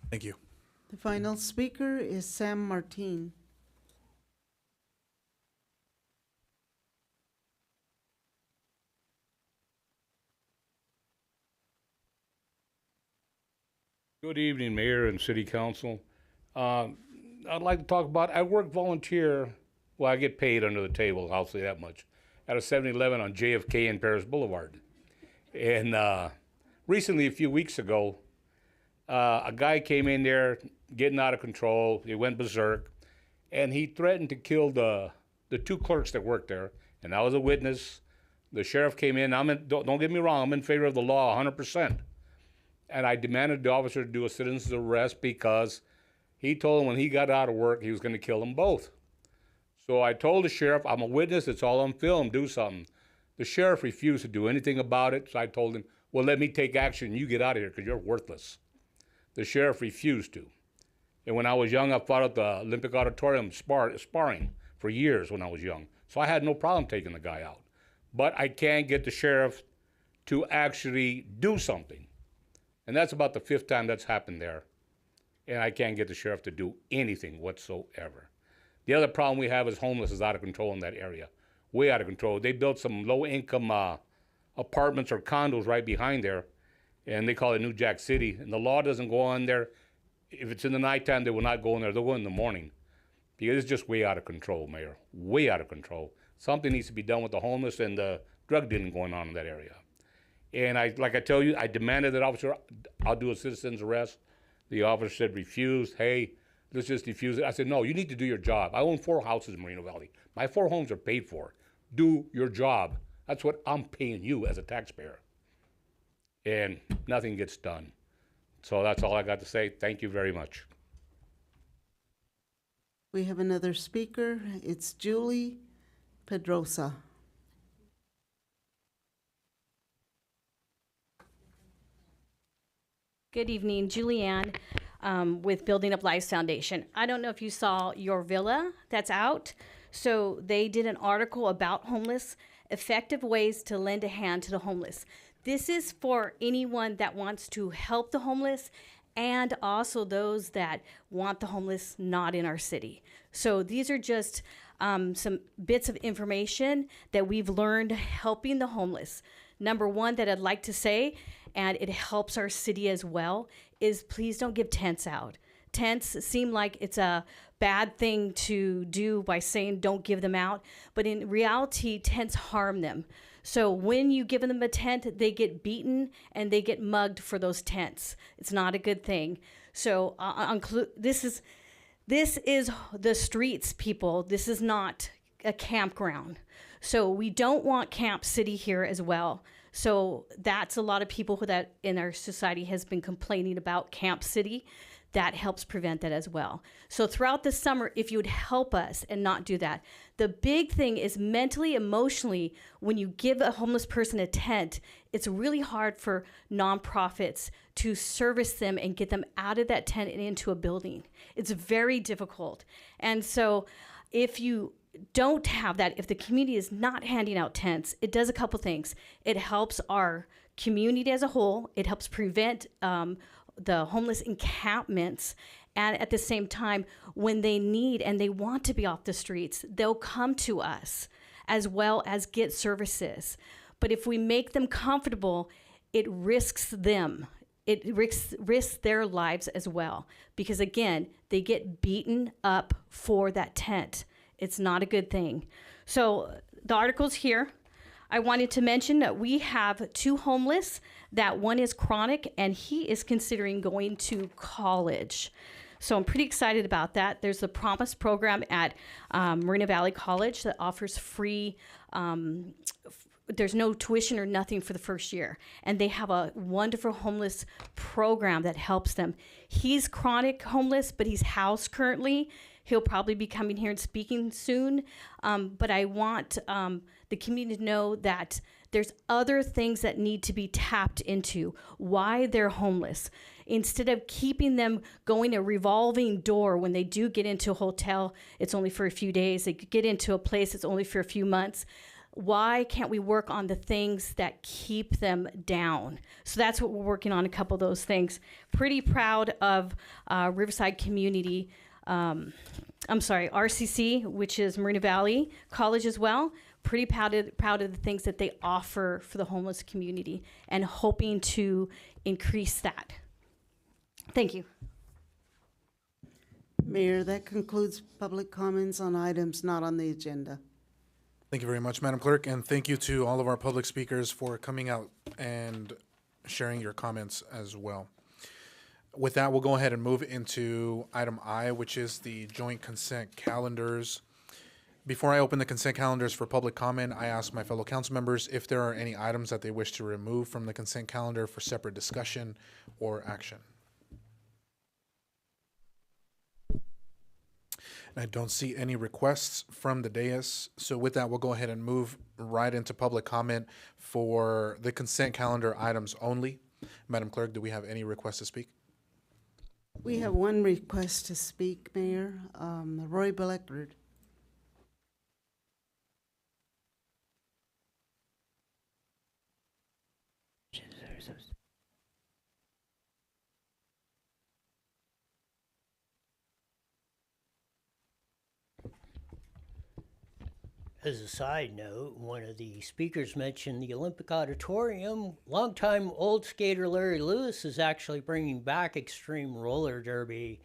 Thank you. The final speaker is Sam Martin. Good evening, Mayor and City Council. I'd like to talk about, I work volunteer, well, I get paid under the table, I'll say that much, at a 7-Eleven on JFK and Paris Boulevard. And recently, a few weeks ago, a guy came in there getting out of control. He went berserk, and he threatened to kill the two clerks that worked there. And I was a witness. The sheriff came in. Don't get me wrong, I'm in favor of the law 100%. And I demanded the officer to do a citizen's arrest because he told him when he got out of work, he was going to kill them both. So I told the sheriff, I'm a witness, it's all on film, do something. The sheriff refused to do anything about it, so I told him, well, let me take action, you get out of here because you're worthless. The sheriff refused to. And when I was young, I fought at the Olympic Auditorium sparring for years when I was young. So I had no problem taking the guy out. But I can't get the sheriff to actually do something. And that's about the 5th time that's happened there. And I can't get the sheriff to do anything whatsoever. The other problem we have is homelessness is out of control in that area. Way out of control. They built some low-income apartments or condos right behind there, and they call it New Jack City. And the law doesn't go on there. If it's in the nighttime, they will not go in there. They'll go in the morning. Because it's just way out of control, Mayor. Way out of control. Something needs to be done with the homeless and the drug dealing going on in that area. And like I tell you, I demanded that officer, I'll do a citizen's arrest. The officer said, refused. Hey, let's just defuse it. I said, no, you need to do your job. I own 4 houses in Moreno Valley. My 4 homes are paid for. Do your job. That's what I'm paying you as a taxpayer. And nothing gets done. So that's all I got to say. Thank you very much. We have another speaker. It's Julie Pedrosa. Good evening, Julianne with Building Up Lives Foundation. I don't know if you saw your villa that's out. So they did an article about homeless, effective ways to lend a hand to the homeless. This is for anyone that wants to help the homeless and also those that want the homeless not in our city. So these are just some bits of information that we've learned helping the homeless. Number one that I'd like to say, and it helps our city as well, is please don't give tents out. Tents seem like it's a bad thing to do by saying don't give them out, but in reality, tents harm them. So when you give them a tent, they get beaten and they get mugged for those tents. It's not a good thing. So this is the streets, people. This is not a campground. So we don't want Camp City here as well. So that's a lot of people that in our society has been complaining about Camp City. That helps prevent that as well. So throughout the summer, if you would help us and not do that. The big thing is mentally, emotionally, when you give a homeless person a tent, it's really hard for nonprofits to service them and get them out of that tent and into a building. It's very difficult. And so if you don't have that, if the community is not handing out tents, it does a couple things. It helps our community as a whole. It helps prevent the homeless encampments. And at the same time, when they need and they want to be off the streets, they'll come to us as well as get services. But if we make them comfortable, it risks them. It risks their lives as well. Because again, they get beaten up for that tent. It's not a good thing. So the article's here. I wanted to mention that we have 2 homeless, that one is chronic and he is considering going to college. So I'm pretty excited about that. There's the Promise program at Moreno Valley College that offers free, there's no tuition or nothing for the first year. And they have a wonderful homeless program that helps them. He's chronic homeless, but he's housed currently. He'll probably be coming here and speaking soon. But I want the community to know that there's other things that need to be tapped into, why they're homeless. Instead of keeping them going a revolving door when they do get into a hotel, it's only for a few days. They get into a place, it's only for a few months. Why can't we work on the things that keep them down? So that's what we're working on, a couple of those things. Pretty proud of Riverside Community, RCC, which is Moreno Valley College as well. Pretty proud of the things that they offer for the homeless community and hoping to increase that. Thank you. Mayor, that concludes public comments on items not on the agenda. Thank you very much, Madam Clerk, and thank you to all of our public speakers for coming out and sharing your comments as well. With that, we'll go ahead and move into item I, which is the joint consent calendars. Before I open the consent calendars for public comment, I ask my fellow council members if there are any items that they wish to remove from the consent calendar for separate discussion or action. And I don't see any requests from the dais. So with that, we'll go ahead and move right into public comment for the consent calendar items only. Madam Clerk, do we have any requests to speak? We have one request to speak, Mayor. Roy Bleckard. As a side note, one of the speakers mentioned the Olympic Auditorium. Longtime old skater Larry Lewis is actually bringing back Extreme Roller Derby,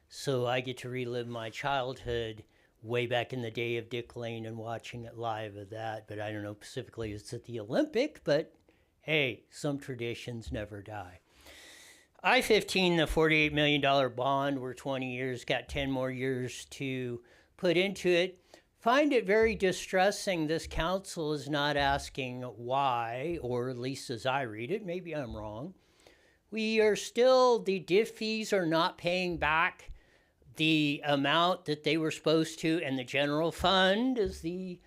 so I get to relive my childhood way back in the day of Dick Lane and watching it live of that. But I don't know specifically it's at the Olympic, but hey, some traditions never die. I-15, the $48 million bond, we're 20 years, got 10 more years to put into it. Find it very distressing this council is not asking why, or at least as I read it, maybe I'm wrong. We are still, the DIF fees are not paying back the amount that they were supposed to, and the general fund is the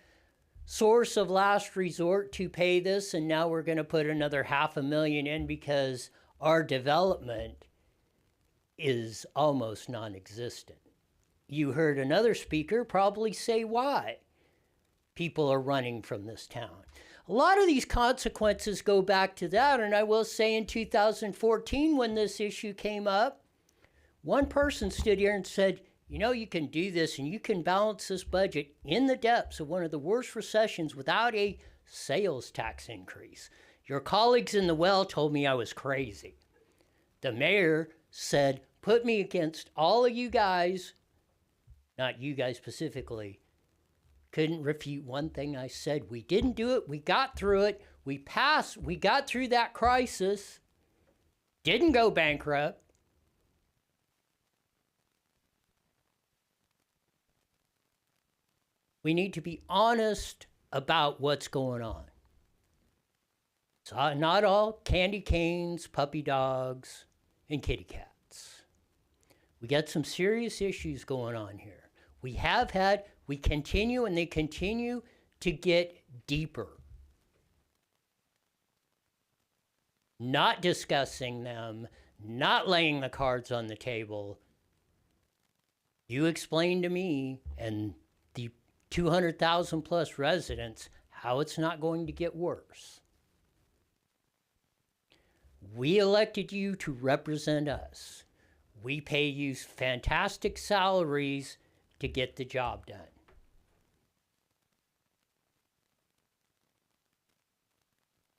source of last resort to pay this, and now we're going to put another $500,000 in because our development is almost non-existent. You heard another speaker probably say why people are running from this town. A lot of these consequences go back to that, and I will say in 2014 when this issue came up, one person stood here and said, you know, you can do this and you can balance this budget in the depths of one of the worst recessions without a sales tax increase. Your colleagues in the well told me I was crazy. The mayor said, put me against all of you guys, not you guys specifically, couldn't refute one thing I said. We didn't do it. We got through it. We passed. We got through that crisis. Didn't go bankrupt. We need to be honest about what's going on. It's not all candy canes, puppy dogs, and kitty cats. We got some serious issues going on here. We have had, we continue, and they continue to get deeper. Not discussing them, not laying the cards on the table. You explain to me and the 200,000 plus residents how it's not going to get worse. We elected you to represent us. We pay you fantastic salaries to get the job done.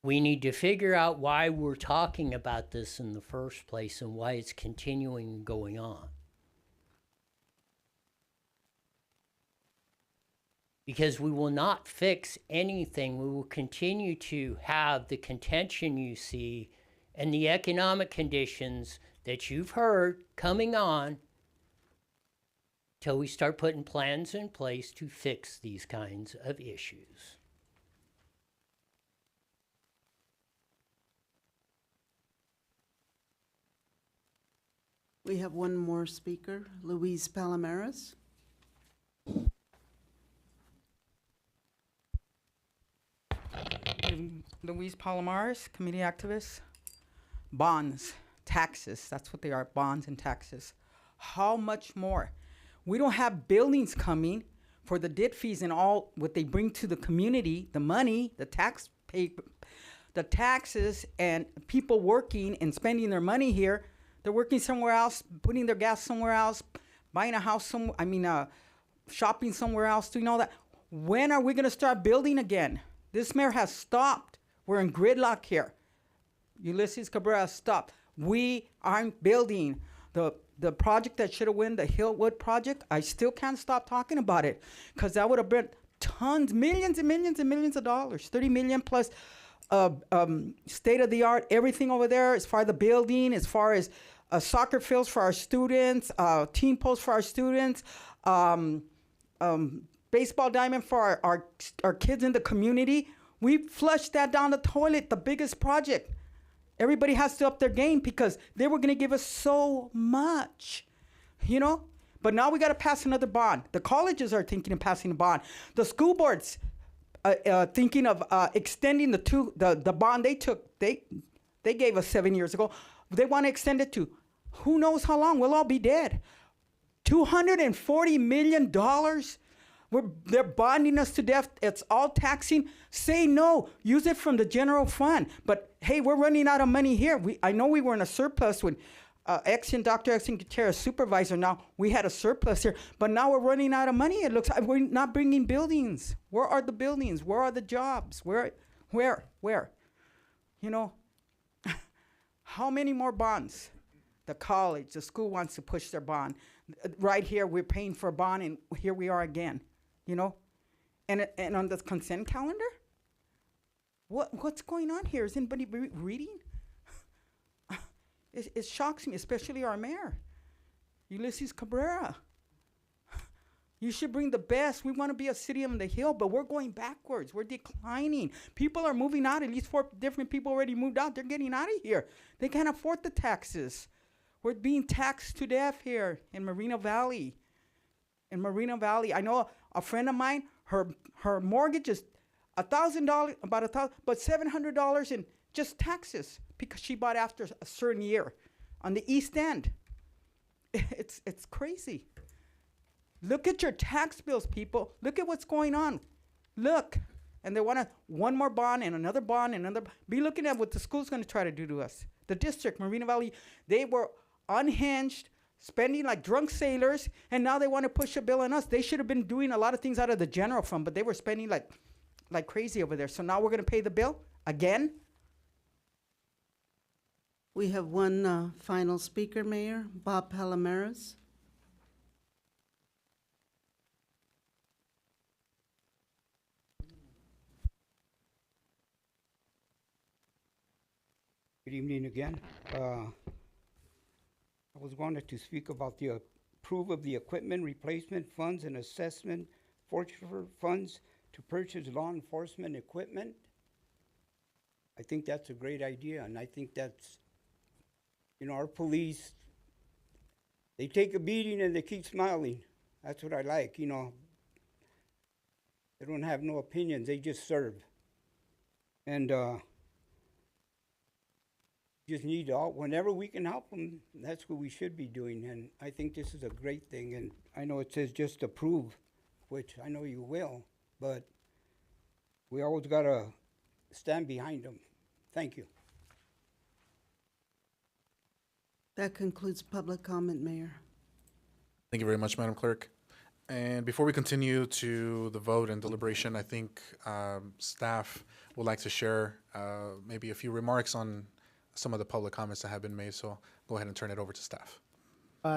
We need to figure out why we're talking about this in the first place and why it's continuing going on. Because we will not fix anything. We will continue to have the contention you see and the economic conditions that you've heard coming on till we start putting plans in place to fix these kinds of issues. We have one more speaker, Luis Palomares. Luis Palomares, community activist. Bonds, taxes, that's what they are, bonds and taxes. How much more? We don't have buildings coming for the debt fees and all what they bring to the community, the money, the taxes, and people working and spending their money here. They're working somewhere else, putting their gas somewhere else, buying a house shopping somewhere else, doing all that. When are we going to start building again? This mayor has stopped. We're in gridlock here. Ulysses Cabrera stopped. We aren't building. The project that should have won, the Hillwood project, I still can't stop talking about it because that would have been tons, millions and millions and millions of dollars, 30 million plus state-of-the-art, everything over there as far as the building, as far as soccer fields for our students, team posts for our students, baseball diamond for our kids in the community. We flushed that down the toilet, the biggest project. Everybody has to up their game because they were going to give us so much, you know? But now we got to pass another bond. The colleges are thinking of passing a bond. The school boards thinking of extending the bond they took. They gave us 7 years ago. They want to extend it to who knows how long. We'll all be dead. $240 million. They're bonding us to death. It's all taxing. Say no. Use it from the general fund. But hey, we're running out of money here. I know we were in a surplus when Dr. Exon Gutierrez supervisor. Now we had a surplus here, but now we're running out of money. It looks like we're not bringing buildings. Where are the buildings? Where are the jobs? Where? You know, how many more bonds? The college, the school wants to push their bond. Right here, we're paying for a bond, and here we are again. You know, and on the consent calendar, what's going on here? Is anybody reading? It shocks me, especially our mayor, Ulysses Cabrera. You should bring the best. We want to be a city on the hill, but we're going backwards. We're declining. People are moving out. At least 4 different people already moved out. They're getting out of here. They can't afford the taxes. We're being taxed to death here in Moreno Valley. In Moreno Valley, I know a friend of mine, her mortgage is $1,000, about $1,000, but $700 in just taxes because she bought after a certain year on the East End. It's crazy. Look at your tax bills, people. Look at what's going on. Look and they want one more bond and another bond and another. Be looking at what the school's going to try to do to us. The district, Moreno Valley, they were unhinged, spending like drunk sailors, and now they want to push a bill on us. They should have been doing a lot of things out of the general fund, but they were spending like crazy over there. So now we're going to pay the bill again? We have one final speaker, Mayor, Bob Palomares. Good evening again. I was wanted to speak about the approve of the equipment replacement funds and assessment forfeiture funds to purchase law enforcement equipment. I think that's a great idea, and I think that's, our police, they take a beating and they keep smiling. That's what I like, They don't have no opinions, they just serve. And just need all, whenever we can help them, that's what we should be doing. And I think this is a great thing. And I know it says just approve, which I know you will, but we always got to stand behind them. Thank you. That concludes public comment, Mayor. Thank you very much, Madam Clerk. And before we continue to the vote and deliberation, I think staff would like to share maybe a few remarks on some of the public comments that have been made. So go ahead and turn it over to staff.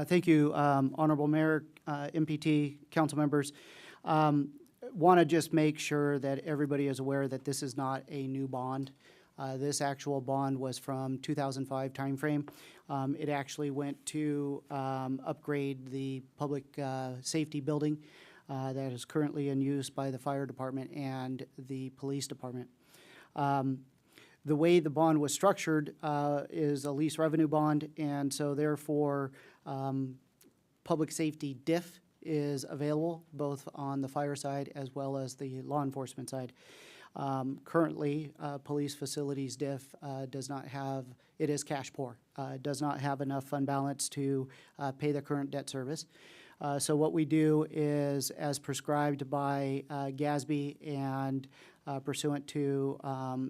Thank you, Honorable Mayor, MPT, council members. Want to just make sure that everybody is aware that this is not a new bond. This actual bond was from 2005 timeframe. It actually went to upgrade the public safety building that is currently in use by the fire department and the police department. The way the bond was structured is a lease revenue bond, and so therefore public safety DIF is available both on the fire side as well as the law enforcement side. Currently, police facilities DIF does not have, it is cash poor, does not have enough fund balance to pay the current debt service. So what we do is, as prescribed by GASB and pursuant to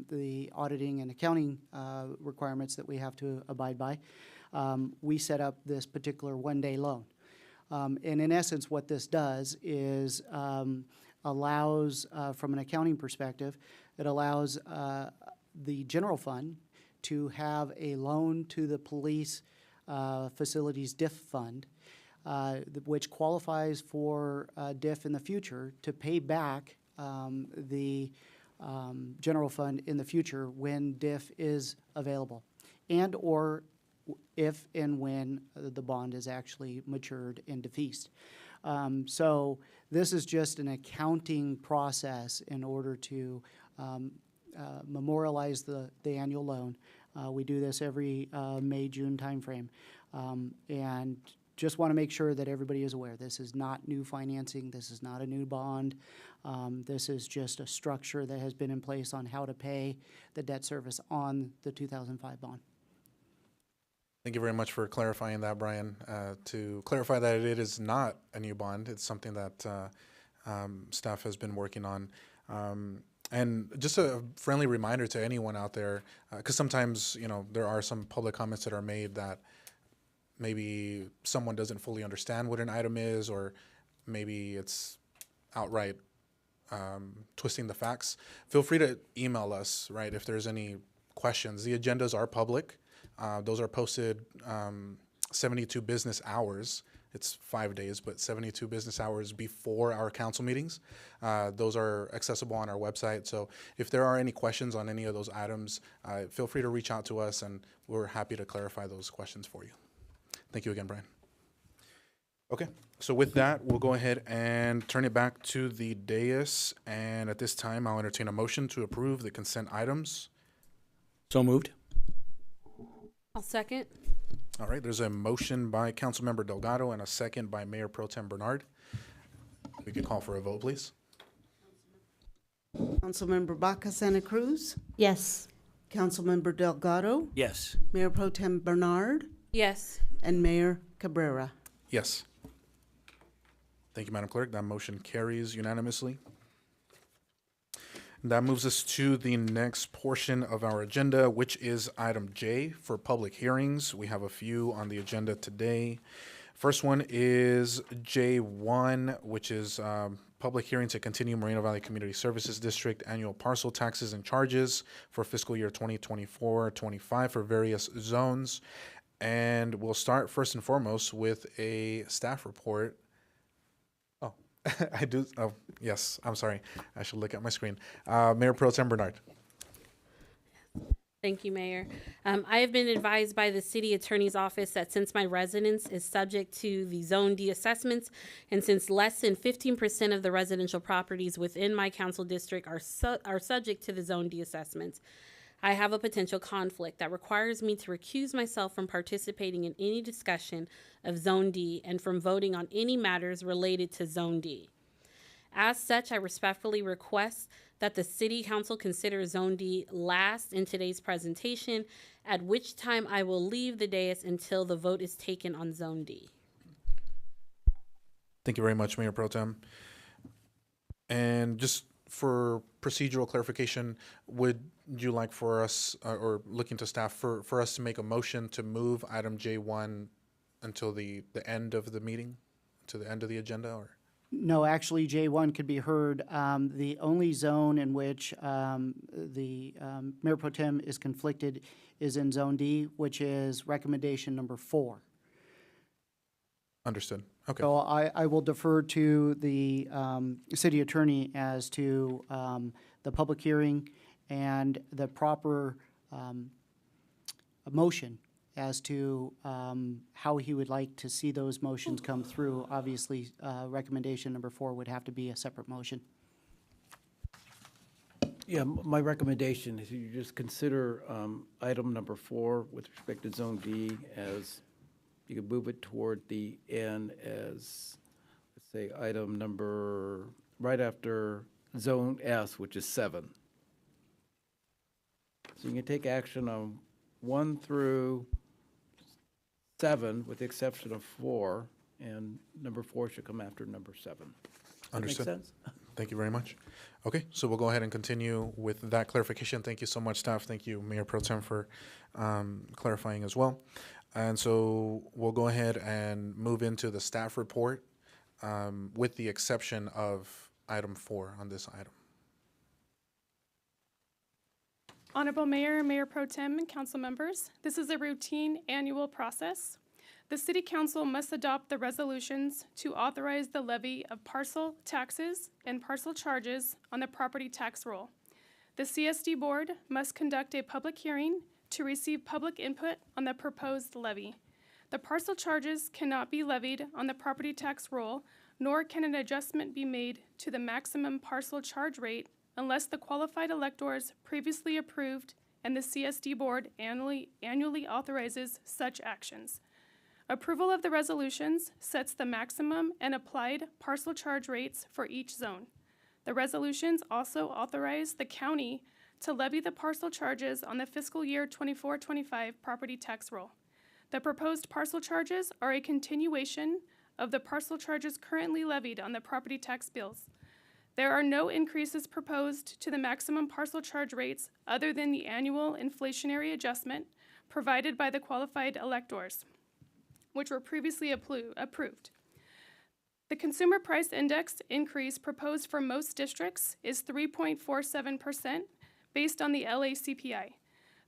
the auditing and accounting requirements that we have to abide by, we set up this particular one-day loan. And in essence, what this does is allows, from an accounting perspective, it allows the general fund to have a loan to the police facilities DIF fund, which qualifies for DIF in the future to pay back the general fund in the future when DIF is available, and or if and when the bond is actually matured and defeased. So this is just an accounting process in order to memorialize the annual loan. We do this every May, June timeframe. And just want to make sure that everybody is aware. This is not new financing. This is not a new bond. This is just a structure that has been in place on how to pay the debt service on the 2005 bond. Thank you very much for clarifying that, Brian. To clarify that it is not a new bond, it's something that staff has been working on. And just a friendly reminder to anyone out there, because sometimes, there are some public comments that are made that maybe someone doesn't fully understand what an item is, or maybe it's outright twisting the facts. Feel free to email us, right, if there's any questions. The agendas are public. Those are posted 72 business hours. It's 5 days, but 72 business hours before our council meetings. Those are accessible on our website. So if there are any questions on any of those items, feel free to reach out to us, and we're happy to clarify those questions for you. Thank you again, Brian. Okay, so with that, we'll go ahead and turn it back to the dais. And at this time, I'll entertain a motion to approve the consent items. So moved. I'll second. All right, there's a motion by Councilmember Delgado and a second by Mayor Pro Tem Bernard. We could call for a vote, please. Councilmember Baca Santa Cruz, Yes. Councilmember Delgado, Yes. Mayor Pro Tem Bernard, Yes. and Mayor Cabrera. Yes. Thank you, Madam Clerk. That motion carries unanimously. That moves us to the next portion of our agenda, which is item J for public hearings. We have a few on the agenda today. First one is J1, which is public hearing to continue Moreno Valley Community Services District annual parcel taxes and charges for fiscal year 2024-25 for various zones. And we'll start first and foremost with a staff report. Oh, I do. Oh, yes. I'm sorry. I should look at my screen. Mayor Pro Tem Bernard. Thank you, Mayor. I have been advised by the City Attorney's Office that since my residence is subject to the Zone D assessments, and since less than 15% of the residential properties within my council district are subject to the Zone D assessments, I have a potential conflict that requires me to recuse myself from participating in any discussion of Zone D and from voting on any matters related to Zone D. As such, I respectfully request that the City Council consider Zone D last in today's presentation, at which time I will leave the dais until the vote is taken on Zone D. Thank you very much, Mayor Pro Tem. And just for procedural clarification, would you like for us, or looking to staff, for us to make a motion to move item J1 until the end of the meeting, to the end of the agenda, or? No, actually, J1 could be heard. The only zone in which the Mayor Pro Tem is conflicted is in Zone D, which is recommendation number 4. Understood. Okay. So I will defer to the city attorney as to the public hearing and the proper motion as to how he would like to see those motions come through. Obviously, recommendation number 4 would have to be a separate motion. Yeah, my recommendation is you just consider item number 4 with respect to Zone D as, you could move it toward the end as, let's say, item number, right after Zone S, which is 7. So you can take action on 1 through 7, with the exception of 4, and number 4 should come after number 7. Understood. Make sense? Thank you very much. Okay, so we'll go ahead and continue with that clarification. Thank you so much, staff. Thank you, Mayor Pro Tem, for clarifying as well. And so we'll go ahead and move into the staff report with the exception of item 4 on this item. Honorable Mayor, Mayor Pro Tem, and council members, this is a routine annual process. The City Council must adopt the resolutions to authorize the levy of parcel taxes and parcel charges on the property tax roll. The CSD Board must conduct a public hearing to receive public input on the proposed levy. The parcel charges cannot be levied on the property tax roll, nor can an adjustment be made to the maximum parcel charge rate unless the qualified electors previously approved and the CSD Board annually authorizes such actions. Approval of the resolutions sets the maximum and applied parcel charge rates for each zone. The resolutions also authorize the county to levy the parcel charges on the fiscal year 24-25 property tax roll. The proposed parcel charges are a continuation of the parcel charges currently levied on the property tax bills. There are no increases proposed to the maximum parcel charge rates other than the annual inflationary adjustment provided by the qualified electors, which were previously approved. The consumer price index increase proposed for most districts is 3.47% based on the LA CPI.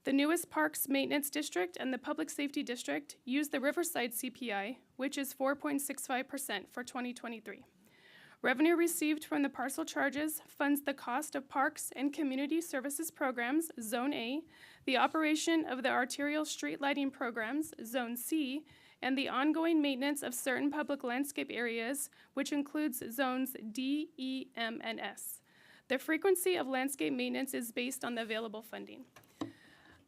The newest Parks Maintenance District and the Public Safety District use the Riverside CPI, which is 4.65% for 2023. Revenue received from the parcel charges funds the cost of parks and community services programs, Zone A, the operation of the arterial street lighting programs, Zone C, and the ongoing maintenance of certain public landscape areas, which includes Zones D, E, M, and S. The frequency of landscape maintenance is based on the available funding.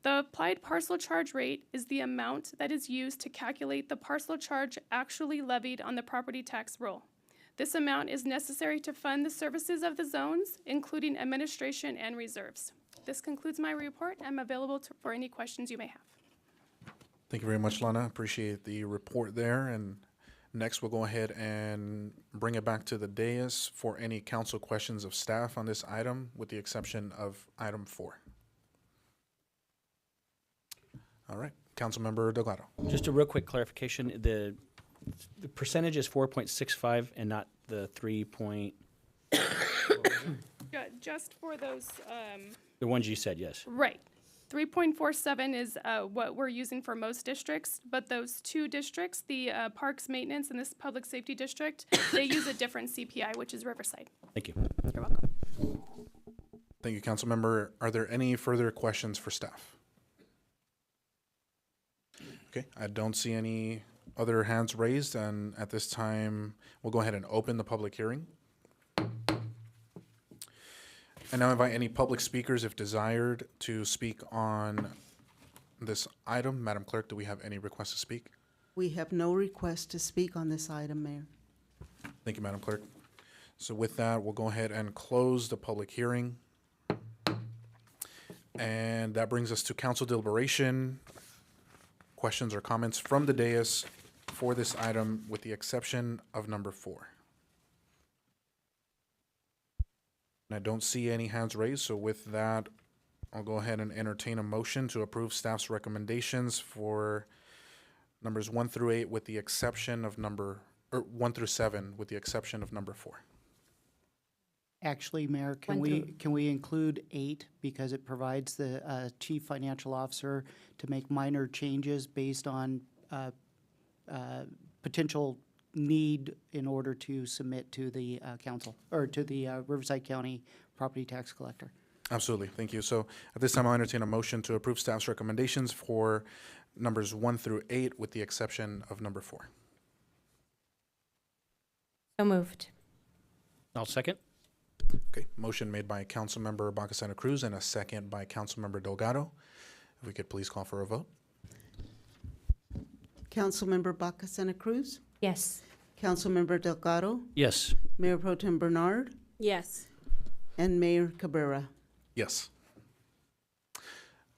The applied parcel charge rate is the amount that is used to calculate the parcel charge actually levied on the property tax roll. This amount is necessary to fund the services of the zones, including administration and reserves. This concludes my report. I'm available for any questions you may have. Thank you very much, Lana. Appreciate the report there. And Next, we'll go ahead and bring it back to the dais for any council questions of staff on this item, with the exception of item 4. All right, Councilmember Delgado. Just a real quick clarification, the percentage is 4.65 and not the 3 point, Just for those, the ones you said, yes. right. 3.47 is what we're using for most districts, but those two districts, the Parks Maintenance and this Public Safety District, they use a different CPI, which is Riverside. Thank you. You're welcome. Thank you, Councilmember. Are there any further questions for staff? Okay, I don't see any other hands raised, and at this time, we'll go ahead and open the public hearing. And now invite any public speakers, if desired, to speak on this item. Madam Clerk, do we have any requests to speak? We have no request to speak on this item, Mayor. Thank you, Madam Clerk. So with that, we'll go ahead and close the public hearing. And that brings us to council deliberation. Questions or comments from the dais for this item, with the exception of number 4. And I don't see any hands raised, so with that, I'll go ahead and entertain a motion to approve staff's recommendations for numbers 1 through 8, with the exception of 1 through 7, with the exception of number 4. Actually, Mayor, can we include 8, because it provides the chief financial officer to make minor changes based on potential need in order to submit to the council, or to the Riverside County Property Tax Collector? Absolutely, thank you. So at this time, I'll entertain a motion to approve staff's recommendations for numbers 1 through 8, with the exception of number 4. So moved. I'll second. Okay, motion made by Councilmember Baca Santa Cruz and a second by Councilmember Delgado. If we could please call for a vote. Councilmember Baca Santa Cruz? Yes. Councilmember Delgado? Yes. Mayor Pro Tem Bernard? Yes. And Mayor Cabrera? Yes.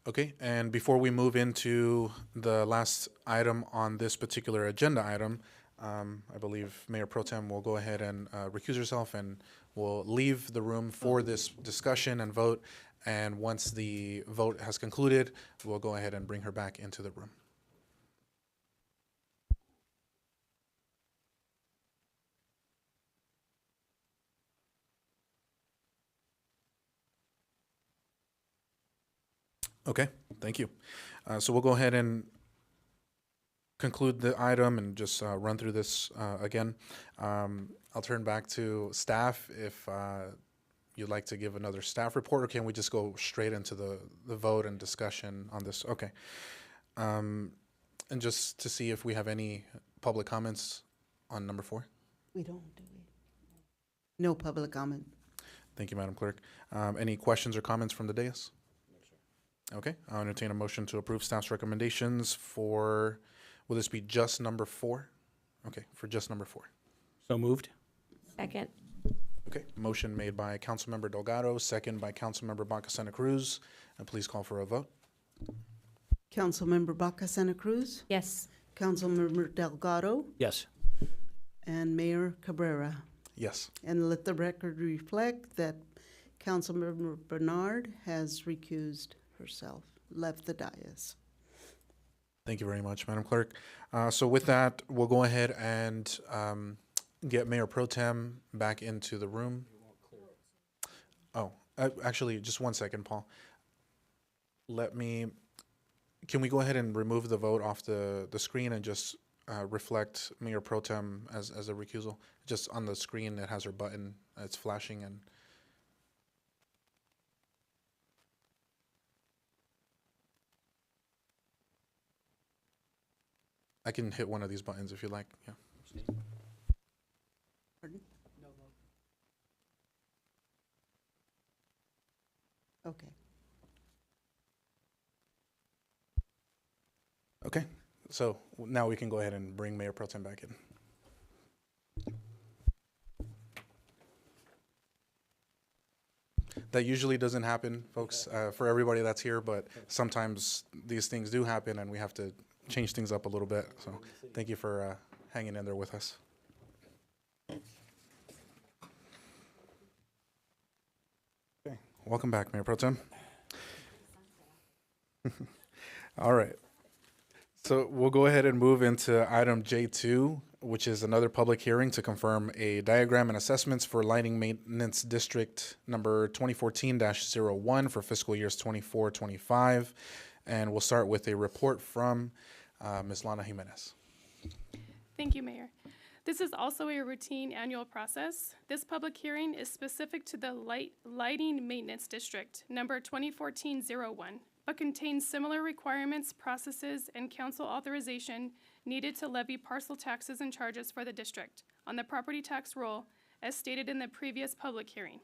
Okay, and before we move into the last item on this particular agenda item, I believe Mayor Pro Tem will go ahead and recuse herself, and will leave the room for this discussion and vote. And once the vote has concluded, we'll go ahead and bring her back into the room. Okay, thank you. So we'll go ahead and conclude the item and just run through this again. I'll turn back to staff if you'd like to give another staff report, or can we just go straight into the vote and discussion on this? Okay. And just to see if we have any public comments on number 4. We don't, do we? No public comment. Thank you, Madam Clerk. Any questions or comments from the dais? Okay, I'll entertain a motion to approve staff's recommendations for, will this be just number 4? Okay, for just number 4. So moved. Second. Okay, motion made by Councilmember Delgado, second by Councilmember Baca Santa Cruz. And please call for a vote. Councilmember Baca Santa Cruz? Yes. Councilmember Delgado? Yes. And Mayor Cabrera? Yes. And let the record reflect that Councilmember Bernard has recused herself, left the dais. Thank you very much, Madam Clerk. So with that, we'll go ahead and get Mayor Pro Tem back into the room. Oh, actually, just one second, Paul. Can we go ahead and remove the vote off the screen and just reflect Mayor Pro Tem as a recusal? Just on the screen, it has her button, it's flashing, and I can hit one of these buttons if you like. Yeah. Pardon? No vote. Okay. Okay. So now we can go ahead and bring Mayor Pro Tem back in. That usually doesn't happen, folks, for everybody that's here, but sometimes these things do happen and we have to change things up a little bit. So thank you for hanging in there with us. Okay, welcome back, Mayor Pro Tem. All right. So we'll go ahead and move into item J2, which is another public hearing to confirm a diagram and assessments for lighting maintenance district number 2014-01 for fiscal years 24-25. And we'll start with a report from Ms. Lana Jimenez. Thank you, Mayor. This is also a routine annual process. This public hearing is specific to the lighting maintenance district number 2014-01, but contains similar requirements, processes, and council authorization needed to levy parcel taxes and charges for the district on the property tax roll as stated in the previous public hearing.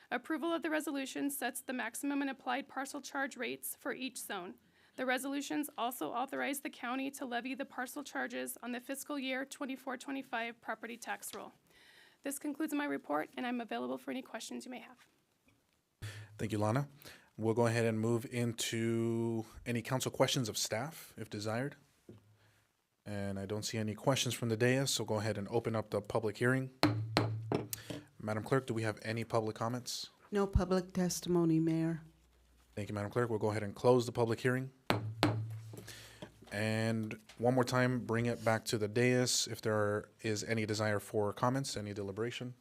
Approval of the resolution sets the maximum and applied parcel charge rates for each zone. The resolutions also authorize the county to levy the parcel charges on the fiscal year 24-25 property tax roll. This concludes my report, and I'm available for any questions you may have. Thank you, Lana. We'll go ahead and move into any council questions of staff, if desired. And I don't see any questions from the dais, so go ahead and open up the public hearing. Madam Clerk, do we have any public comments? No public testimony, Mayor. Thank you, Madam Clerk. We'll go ahead and close the public hearing. And one more time, bring it back to the dais if there is any desire for comments, any deliberation.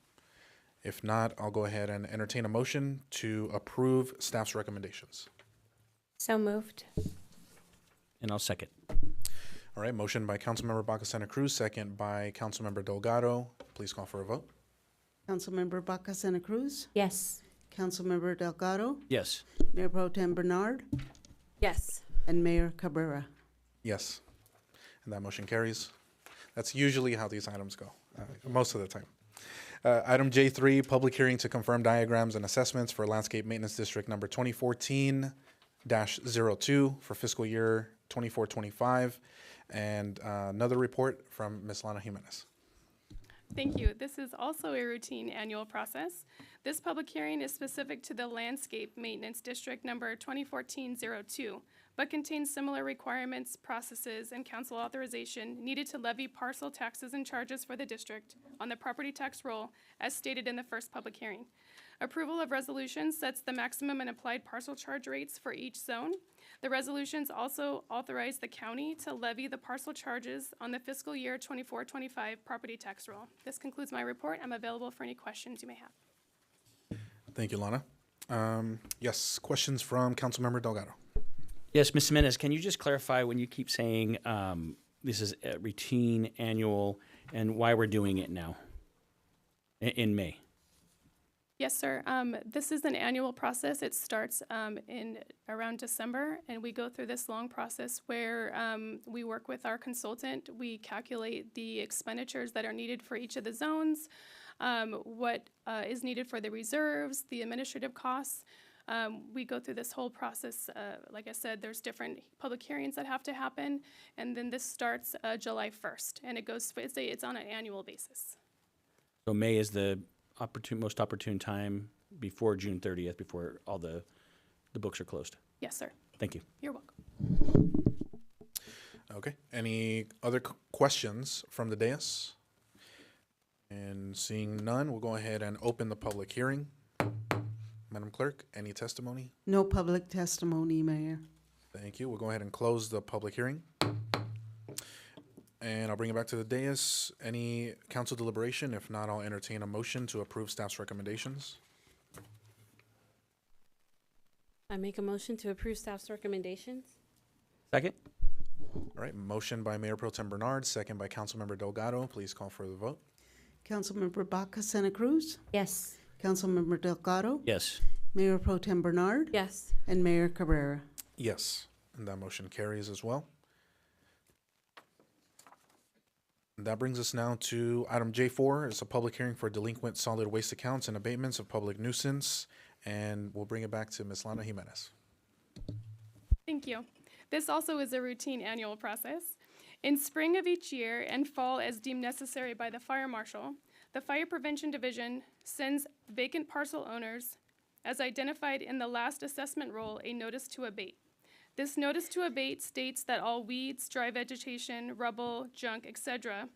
If not, I'll go ahead and entertain a motion to approve staff's recommendations. So moved. And I'll second. All right, motion by Councilmember Baca Santa Cruz, second by Councilmember Delgado. Please call for a vote. Councilmember Baca Santa Cruz, Yes. Councilmember Delgado, Yes. Mayor Pro Tem Bernard, Yes. and Mayor Cabrera. Yes, and that motion carries. That's usually how these items go, most of the time. Item J3, public hearing to confirm diagrams and assessments for landscape maintenance district number 2014-02 for fiscal year 24-25, and another report from Ms. Lana Jimenez. Thank you. This is also a routine annual process. This public hearing is specific to the landscape maintenance district number 2014-02, but contains similar requirements, processes, and council authorization needed to levy parcel taxes and charges for the district on the property tax roll as stated in the first public hearing. Approval of resolutions sets the maximum and applied parcel charge rates for each zone. The resolutions also authorize the county to levy the parcel charges on the fiscal year 24-25 property tax roll. This concludes my report. I'm available for any questions you may have. Thank you, Lana. Yes, questions from Councilmember Delgado. Yes, Ms. Jimenez, can you just clarify when you keep saying this is a routine annual and why we're doing it now in May? Yes, sir. This is an annual process. It starts in around December, and we go through this long process where we work with our consultant. We calculate the expenditures that are needed for each of the zones, what is needed for the reserves, the administrative costs. We go through this whole process. Like I said, there's different public hearings that have to happen, and then this starts July 1st, and it goes. It's on an annual basis. So May is the most opportune time before June 30th, before all the books are closed. Yes, sir. Thank you. You're welcome. Okay, any other questions from the dais? And seeing none, we'll go ahead and open the public hearing. Madam Clerk, any testimony? No public testimony, Mayor. Thank you. We'll go ahead and close the public hearing. And I'll bring it back to the dais. Any council deliberation? If not, I'll entertain a motion to approve staff's recommendations. I make a motion to approve staff's recommendations. Second. All right, motion by Mayor Pro Tem Bernard, second by Councilmember Delgado. Please call for the vote. Councilmember Baca Santa Cruz, Yes. Councilmember Delgado, Yes. Mayor Pro Tem Bernard, Yes. and Mayor Cabrera. Yes, and that motion carries as well. And that brings us now to item J4. It's a public hearing for delinquent solid waste accounts and abatements of public nuisance. And we'll bring it back to Ms. Lana Jimenez. Thank you. This also is a routine annual process. In spring of each year and fall as deemed necessary by the Fire Marshal, the Fire Prevention Division sends vacant parcel owners, as identified in the last assessment roll, a notice to abate. This notice to abate states that all weeds, dry vegetation, rubble, junk, etc.,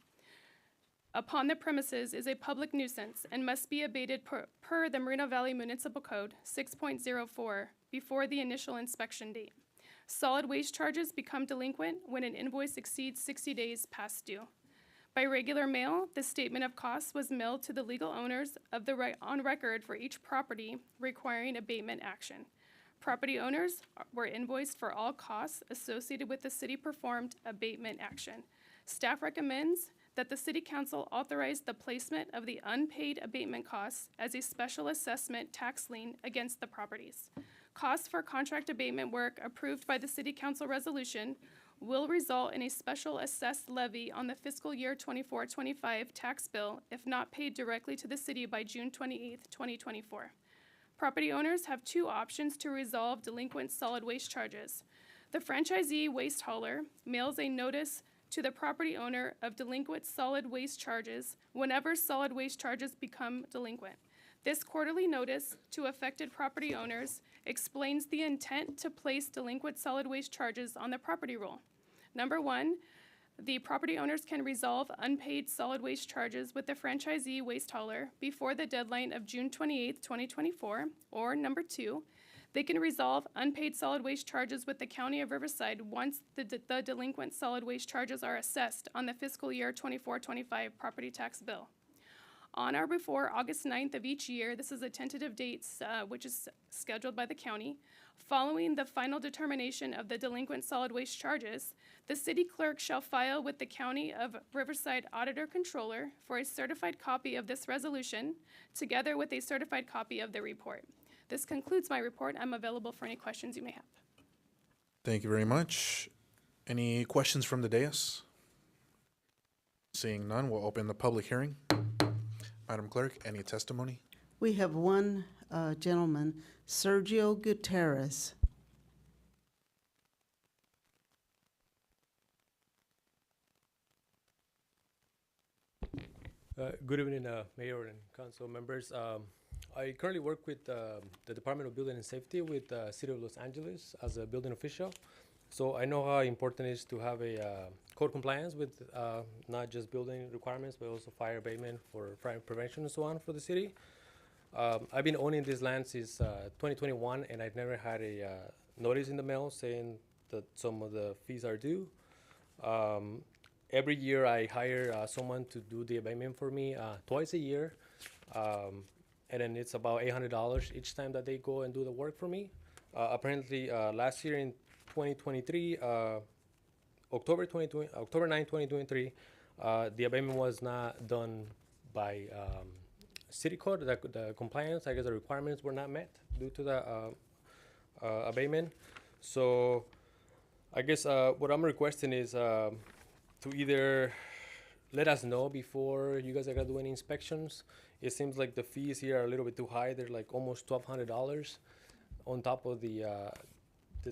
upon the premises is a public nuisance and must be abated per the Moreno Valley Municipal Code 6.04 before the initial inspection date. Solid waste charges become delinquent when an invoice exceeds 60 days past due. By regular mail, the statement of costs was mailed to the legal owners of the on record for each property requiring abatement action. Property owners were invoiced for all costs associated with the city-performed abatement action. Staff recommends that the City Council authorize the placement of the unpaid abatement costs as a special assessment tax lien against the properties. Costs for contract abatement work approved by the City Council resolution will result in a special assessed levy on the fiscal year 24-25 tax bill if not paid directly to the city by June 28, 2024. Property owners have two options to resolve delinquent solid waste charges. The franchisee waste hauler mails a notice to the property owner of delinquent solid waste charges whenever solid waste charges become delinquent. This quarterly notice to affected property owners explains the intent to place delinquent solid waste charges on the property roll. Number one, the property owners can resolve unpaid solid waste charges with the franchisee waste hauler before the deadline of June 28, 2024, or number two, they can resolve unpaid solid waste charges with the County of Riverside once the delinquent solid waste charges are assessed on the fiscal year 24-25 property tax bill. On or before August 9th of each year, this is a tentative date which is scheduled by the county, following the final determination of the delinquent solid waste charges, the city clerk shall file with the County of Riverside Auditor Controller for a certified copy of this resolution, together with a certified copy of the report. This concludes my report. I'm available for any questions you may have. Thank you very much. Any questions from the dais? Seeing none, we'll open the public hearing. Madam Clerk, any testimony? We have one gentleman, Sergio Gutierrez. Good evening, Mayor and Council members. I currently work with the Department of Building and Safety with the City of Los Angeles as a building official. So I know how important it is to have a code compliance with not just building requirements, but also fire abatement for fire prevention and so on for the city. I've been owning this land since 2021, and I've never had a notice in the mail saying that some of the fees are due. Every year I hire someone to do the abatement for me twice a year. And then it's about $800 each time that they go and do the work for me. Apparently last year in 2023, October 9, 2023, the abatement was not done by city code. The compliance, I guess the requirements were not met due to the abatement. So I guess what I'm requesting is to either let us know before you guys are gonna do any inspections. It seems like the fees here are a little bit too high. They're like almost $1,200 on top of the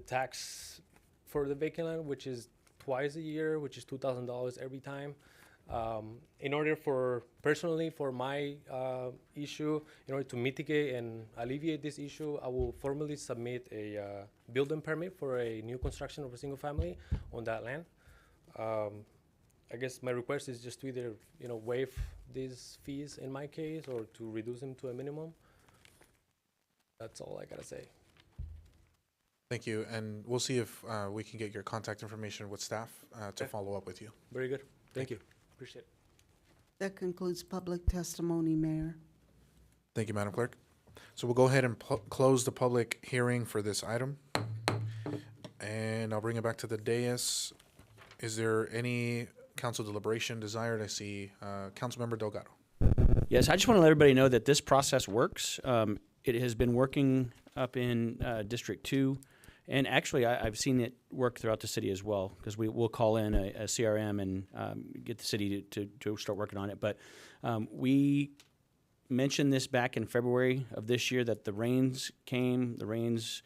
tax for the vacant land, which is twice a year, which is $2,000 every time. In order for, personally, for my issue, in order to mitigate and alleviate this issue, I will formally submit a building permit for a new construction of a single family on that land. I guess my request is just to either, waive these fees in my case or to reduce them to a minimum. That's all I gotta say. Thank you, and we'll see if we can get your contact information with staff to follow up with you. Very good. Thank you. Appreciate it. That concludes public testimony, Mayor. Thank you, Madam Clerk. So we'll go ahead and close the public hearing for this item. And I'll bring it back to the dais. Is there any council deliberation desired? I see Councilmember Delgado. Yes, I just want to let everybody know that this process works. It has been working up in District 2. And actually, I've seen it work throughout the city as well, because we'll call in a CRM and get the city to start working on it. But we mentioned this back in February of this year that the rains came. The rains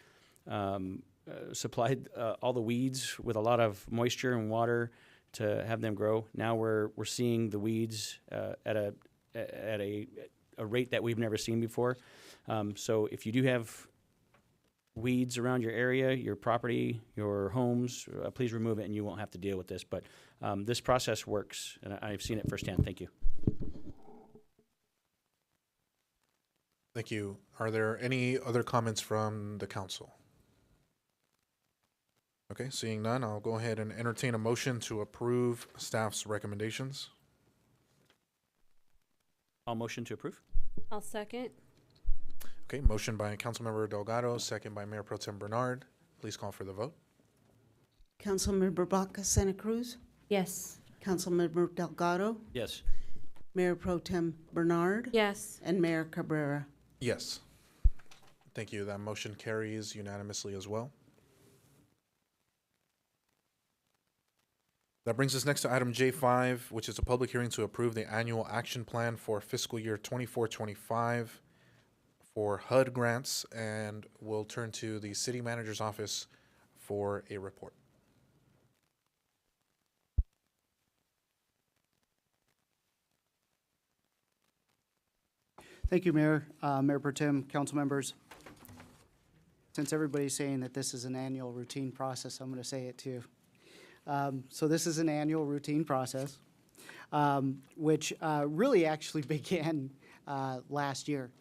supplied all the weeds with a lot of moisture and water to have them grow. Now we're seeing the weeds at a rate that we've never seen before. So if you do have weeds around your area, your property, your homes, please remove it and you won't have to deal with this. But this process works, and I've seen it firsthand. Thank you. Thank you. Are there any other comments from the council? Okay, seeing none, I'll go ahead and entertain a motion to approve staff's recommendations. I'll motion to approve. I'll second. Okay, motion by Councilmember Delgado, second by Mayor Pro Tem Bernard. Please call for the vote. Councilmember Baca Santa Cruz, Yes. Councilmember Delgado, Yes. Mayor Pro Tem Bernard, Yes. and Mayor Cabrera. Yes. Thank you. That motion carries unanimously as well. That brings us next to item J5, which is a public hearing to approve the annual action plan for fiscal year 24-25 for HUD grants, and we'll turn to the city manager's office for a report. Thank you, Mayor, Mayor Pro Tem, council members. Since everybody's saying that this is an annual routine process, I'm going to say it too. So this is an annual routine process, which really actually began last year.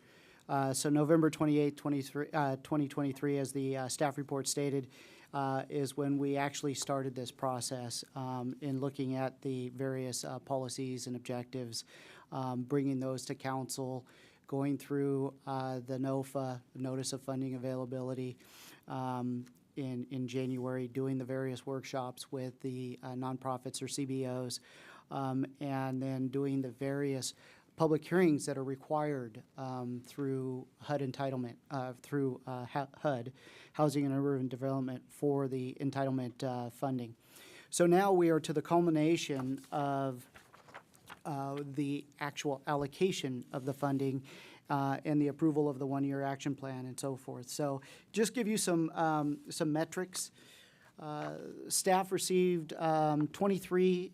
So November 28, 2023, as the staff report stated, is when we actually started this process in looking at the various policies and objectives, bringing those to council, going through the NOFA, Notice of Funding Availability, in January, doing the various workshops with the nonprofits or CBOs, and then doing the various public hearings that are required through HUD entitlement, through HUD, Housing and Urban Development, for the entitlement funding. So now we are to the culmination of the actual allocation of the funding and the approval of the one-year action plan and so forth. So just give you some metrics. Staff received 23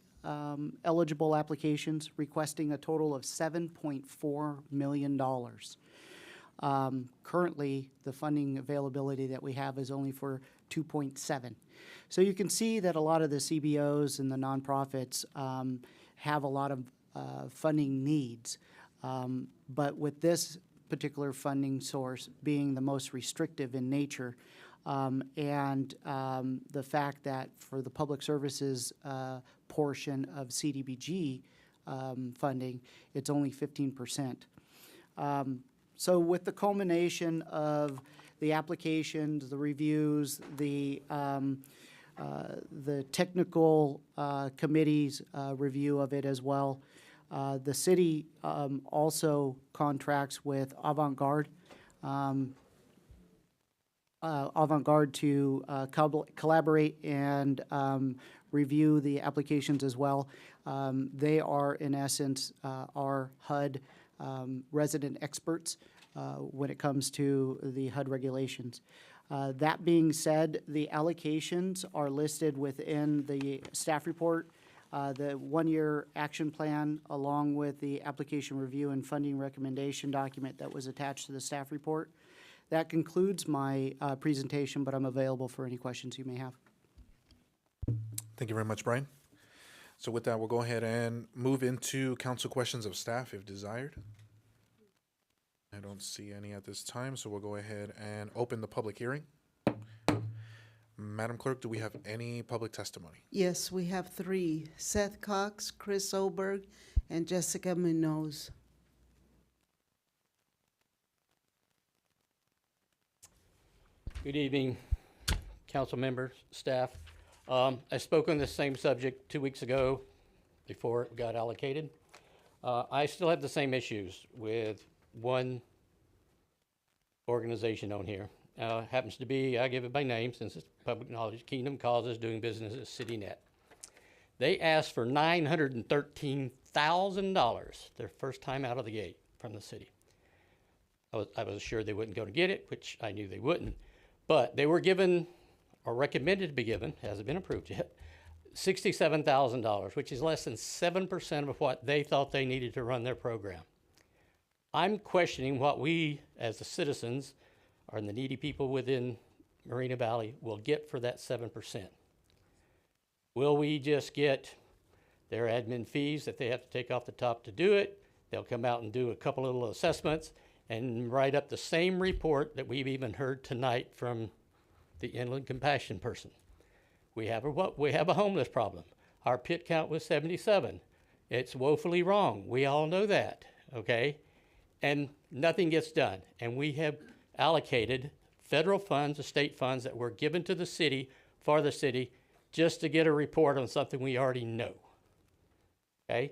eligible applications requesting a total of $7.4 million. Currently, the funding availability that we have is only for 2.7. So you can see that a lot of the CBOs and the nonprofits have a lot of funding needs. But with this particular funding source being the most restrictive in nature, and the fact that for the public services portion of CDBG funding, it's only 15%. So with the culmination of the applications, the reviews, the technical committee's review of it as well, the city also contracts with Avant-Garde to collaborate and review the applications as well. They are, in essence, our HUD resident experts when it comes to the HUD regulations. That being said, the allocations are listed within the staff report. The one-year action plan, along with the application review and funding recommendation document that was attached to the staff report. That concludes my presentation, but I'm available for any questions you may have. Thank you very much, Brian. So with that, we'll go ahead and move into council questions of staff if desired. I don't see any at this time, so we'll go ahead and open the public hearing. Madam Clerk, do we have any public testimony? Yes, we have 3: Seth Cox, Chris Oberg, and Jessica Munoz. Good evening, council members, staff. I spoke on this same subject 2 weeks ago before it got allocated. I still have the same issues with one organization on here. Happens to be, I give it by name since it's public knowledge, Kingdom Causes, doing business as CityNet. They asked for $913,000 their first time out of the gate from the city. I was sure they wouldn't go to get it, which I knew they wouldn't. But they were given, or recommended to be given, hasn't been approved yet, $67,000, which is less than 7% of what they thought they needed to run their program. I'm questioning what we, as the citizens, or the needy people within Moreno Valley, will get for that 7%. Will we just get their admin fees that they have to take off the top to do it? They'll come out and do a couple little assessments, and write up the same report that we've even heard tonight from the Inland Compassion person. We have a homeless problem. Our pit count was 77. It's woefully wrong. We all know that, okay? And nothing gets done. And we have allocated federal funds, the state funds that were given to the city, for the city, just to get a report on something we already know, okay?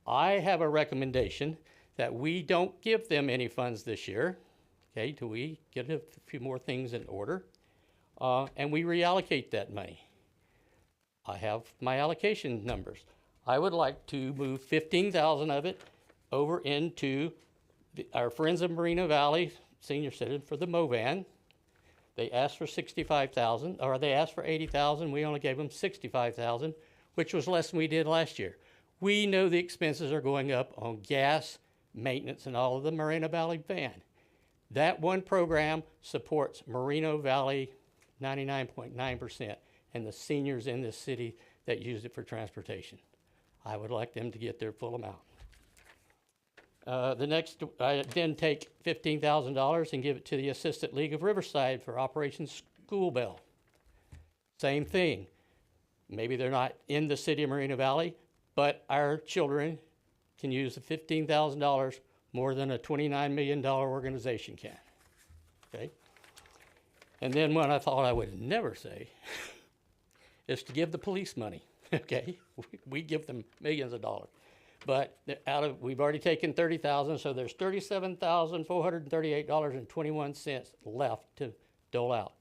I have a recommendation that we don't give them any funds this year, okay, till we get a few more things in order, and we reallocate that money. I have my allocation numbers. I would like to move 15,000 of it over into our Friends of Moreno Valley Senior Citizen for the MOVAN. They asked for 65,000, or they asked for 80,000. We only gave them 65,000, which was less than we did last year. We know the expenses are going up on gas, maintenance, and all of the Moreno Valley van. That one program supports Moreno Valley 99.9% and the seniors in this city that use it for transportation. I would like them to get their full amount. I then take $15,000 and give it to the Assistant League of Riverside for Operation School Bell. Same thing. Maybe they're not in the city of Moreno Valley, but our children can use the $15,000 more than a $29 million organization can, okay? And then one I thought I would never say is to give the police money, okay? We give them millions of dollars. But we've already taken 30,000, so there's $37,438.21 left to dole out.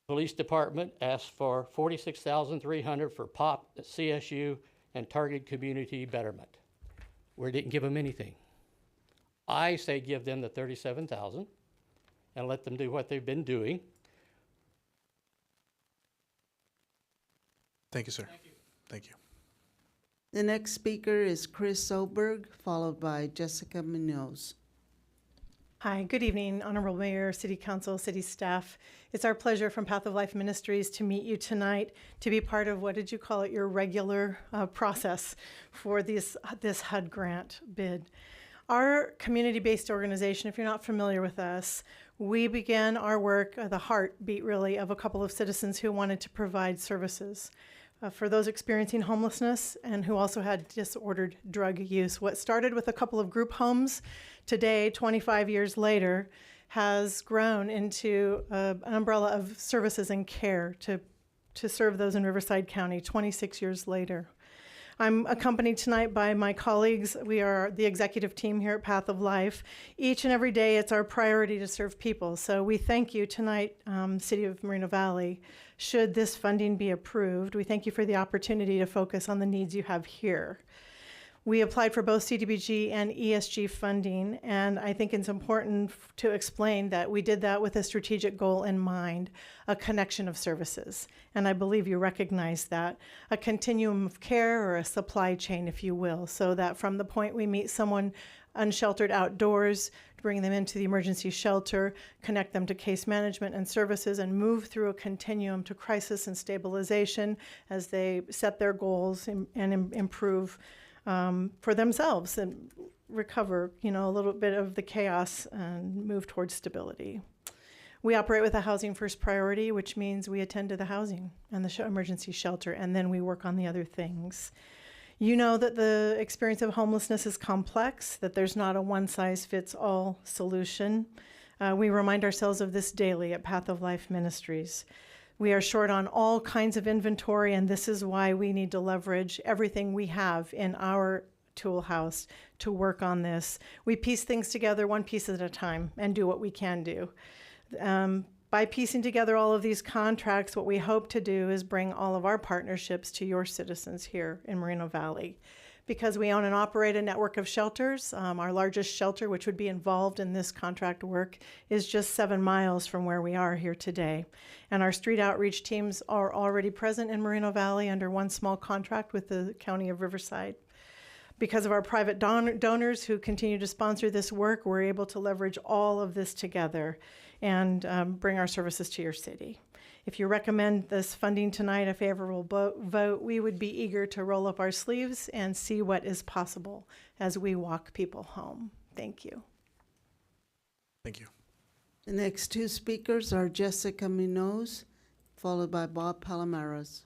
Police Department asked for $46,300 for POP, CSU, and Target Community Betterment. We didn't give them anything. I say give them the $37,000 and let them do what they've been doing. Thank you, sir. Thank you. Thank you. The next speaker is Chris Oberg, followed by Jessica Munoz. Hi, good evening, Honorable Mayor, City Council, City staff. It's our pleasure from Path of Life Ministries to meet you tonight, to be part of, what did you call it, your regular process for this HUD grant bid. Our community-based organization, if you're not familiar with us, we began our work, the heartbeat really, of a couple of citizens who wanted to provide services for those experiencing homelessness and who also had disordered drug use. What started with a couple of group homes today, 25 years later, has grown into an umbrella of services and care to serve those in Riverside County 26 years later. I'm accompanied tonight by my colleagues. We are the executive team here at Path of Life. Each and every day, it's our priority to serve people. So we thank you tonight, City of Moreno Valley. Should this funding be approved, we thank you for the opportunity to focus on the needs you have here. We applied for both CDBG and ESG funding, and I think it's important to explain that we did that with a strategic goal in mind, a connection of services. And I believe you recognize that, a continuum of care or a supply chain, if you will, so that from the point we meet someone unsheltered outdoors, bring them into the emergency shelter, connect them to case management and services, and move through a continuum to crisis and stabilization as they set their goals and improve for themselves and recover, a little bit of the chaos and move towards stability. We operate with a housing first priority, which means we attend to the housing and the emergency shelter, and then we work on the other things. You know that the experience of homelessness is complex, that there's not a one-size-fits-all solution. We remind ourselves of this daily at Path of Life Ministries. We are short on all kinds of inventory, and this is why we need to leverage everything we have in our tool house to work on this. We piece things together one piece at a time and do what we can do. By piecing together all of these contracts, what we hope to do is bring all of our partnerships to your citizens here in Moreno Valley. Because we own and operate a network of shelters, our largest shelter, which would be involved in this contract work, is just 7 miles from where we are here today. And our street outreach teams are already present in Moreno Valley under one small contract with the County of Riverside. Because of our private donors who continue to sponsor this work, we're able to leverage all of this together and bring our services to your city. If you recommend this funding tonight, a favorable vote, we would be eager to roll up our sleeves and see what is possible as we walk people home. Thank you. Thank you. The next two speakers are Jessica Munoz, followed by Bob Palomares.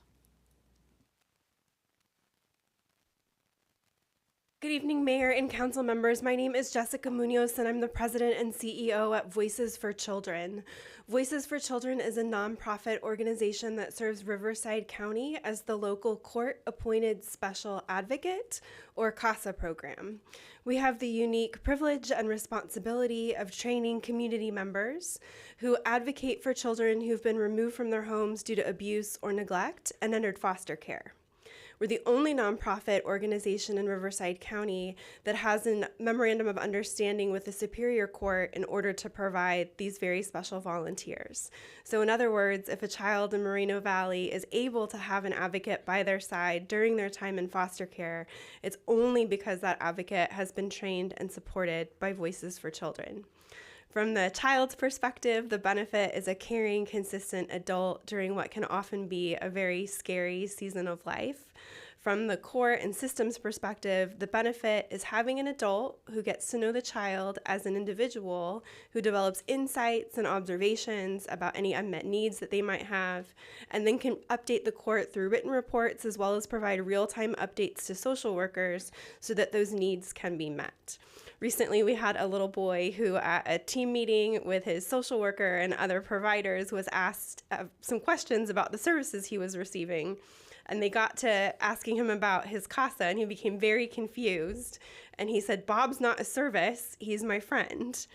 Good evening, Mayor and Council members. My name is Jessica Munoz, and I'm the President and CEO at Voices for Children. Voices for Children is a nonprofit organization that serves Riverside County as the local court-appointed special advocate, or CASA program. We have the unique privilege and responsibility of training community members who advocate for children who've been removed from their homes due to abuse or neglect and entered foster care. We're the only nonprofit organization in Riverside County that has a memorandum of understanding with the Superior Court in order to provide these very special volunteers. So in other words, if a child in Moreno Valley is able to have an advocate by their side during their time in foster care, it's only because that advocate has been trained and supported by Voices for Children. From the child's perspective, the benefit is a caring, consistent adult during what can often be a very scary season of life. From the court and systems perspective, the benefit is having an adult who gets to know the child as an individual, who develops insights and observations about any unmet needs that they might have, and then can update the court through written reports as well as provide real-time updates to social workers so that those needs can be met. Recently, we had a little boy who at a team meeting with his social worker and other providers was asked some questions about the services he was receiving. And they got to asking him about his CASA, and he became very confused. And he said, "Bob's not a service, he's my friend."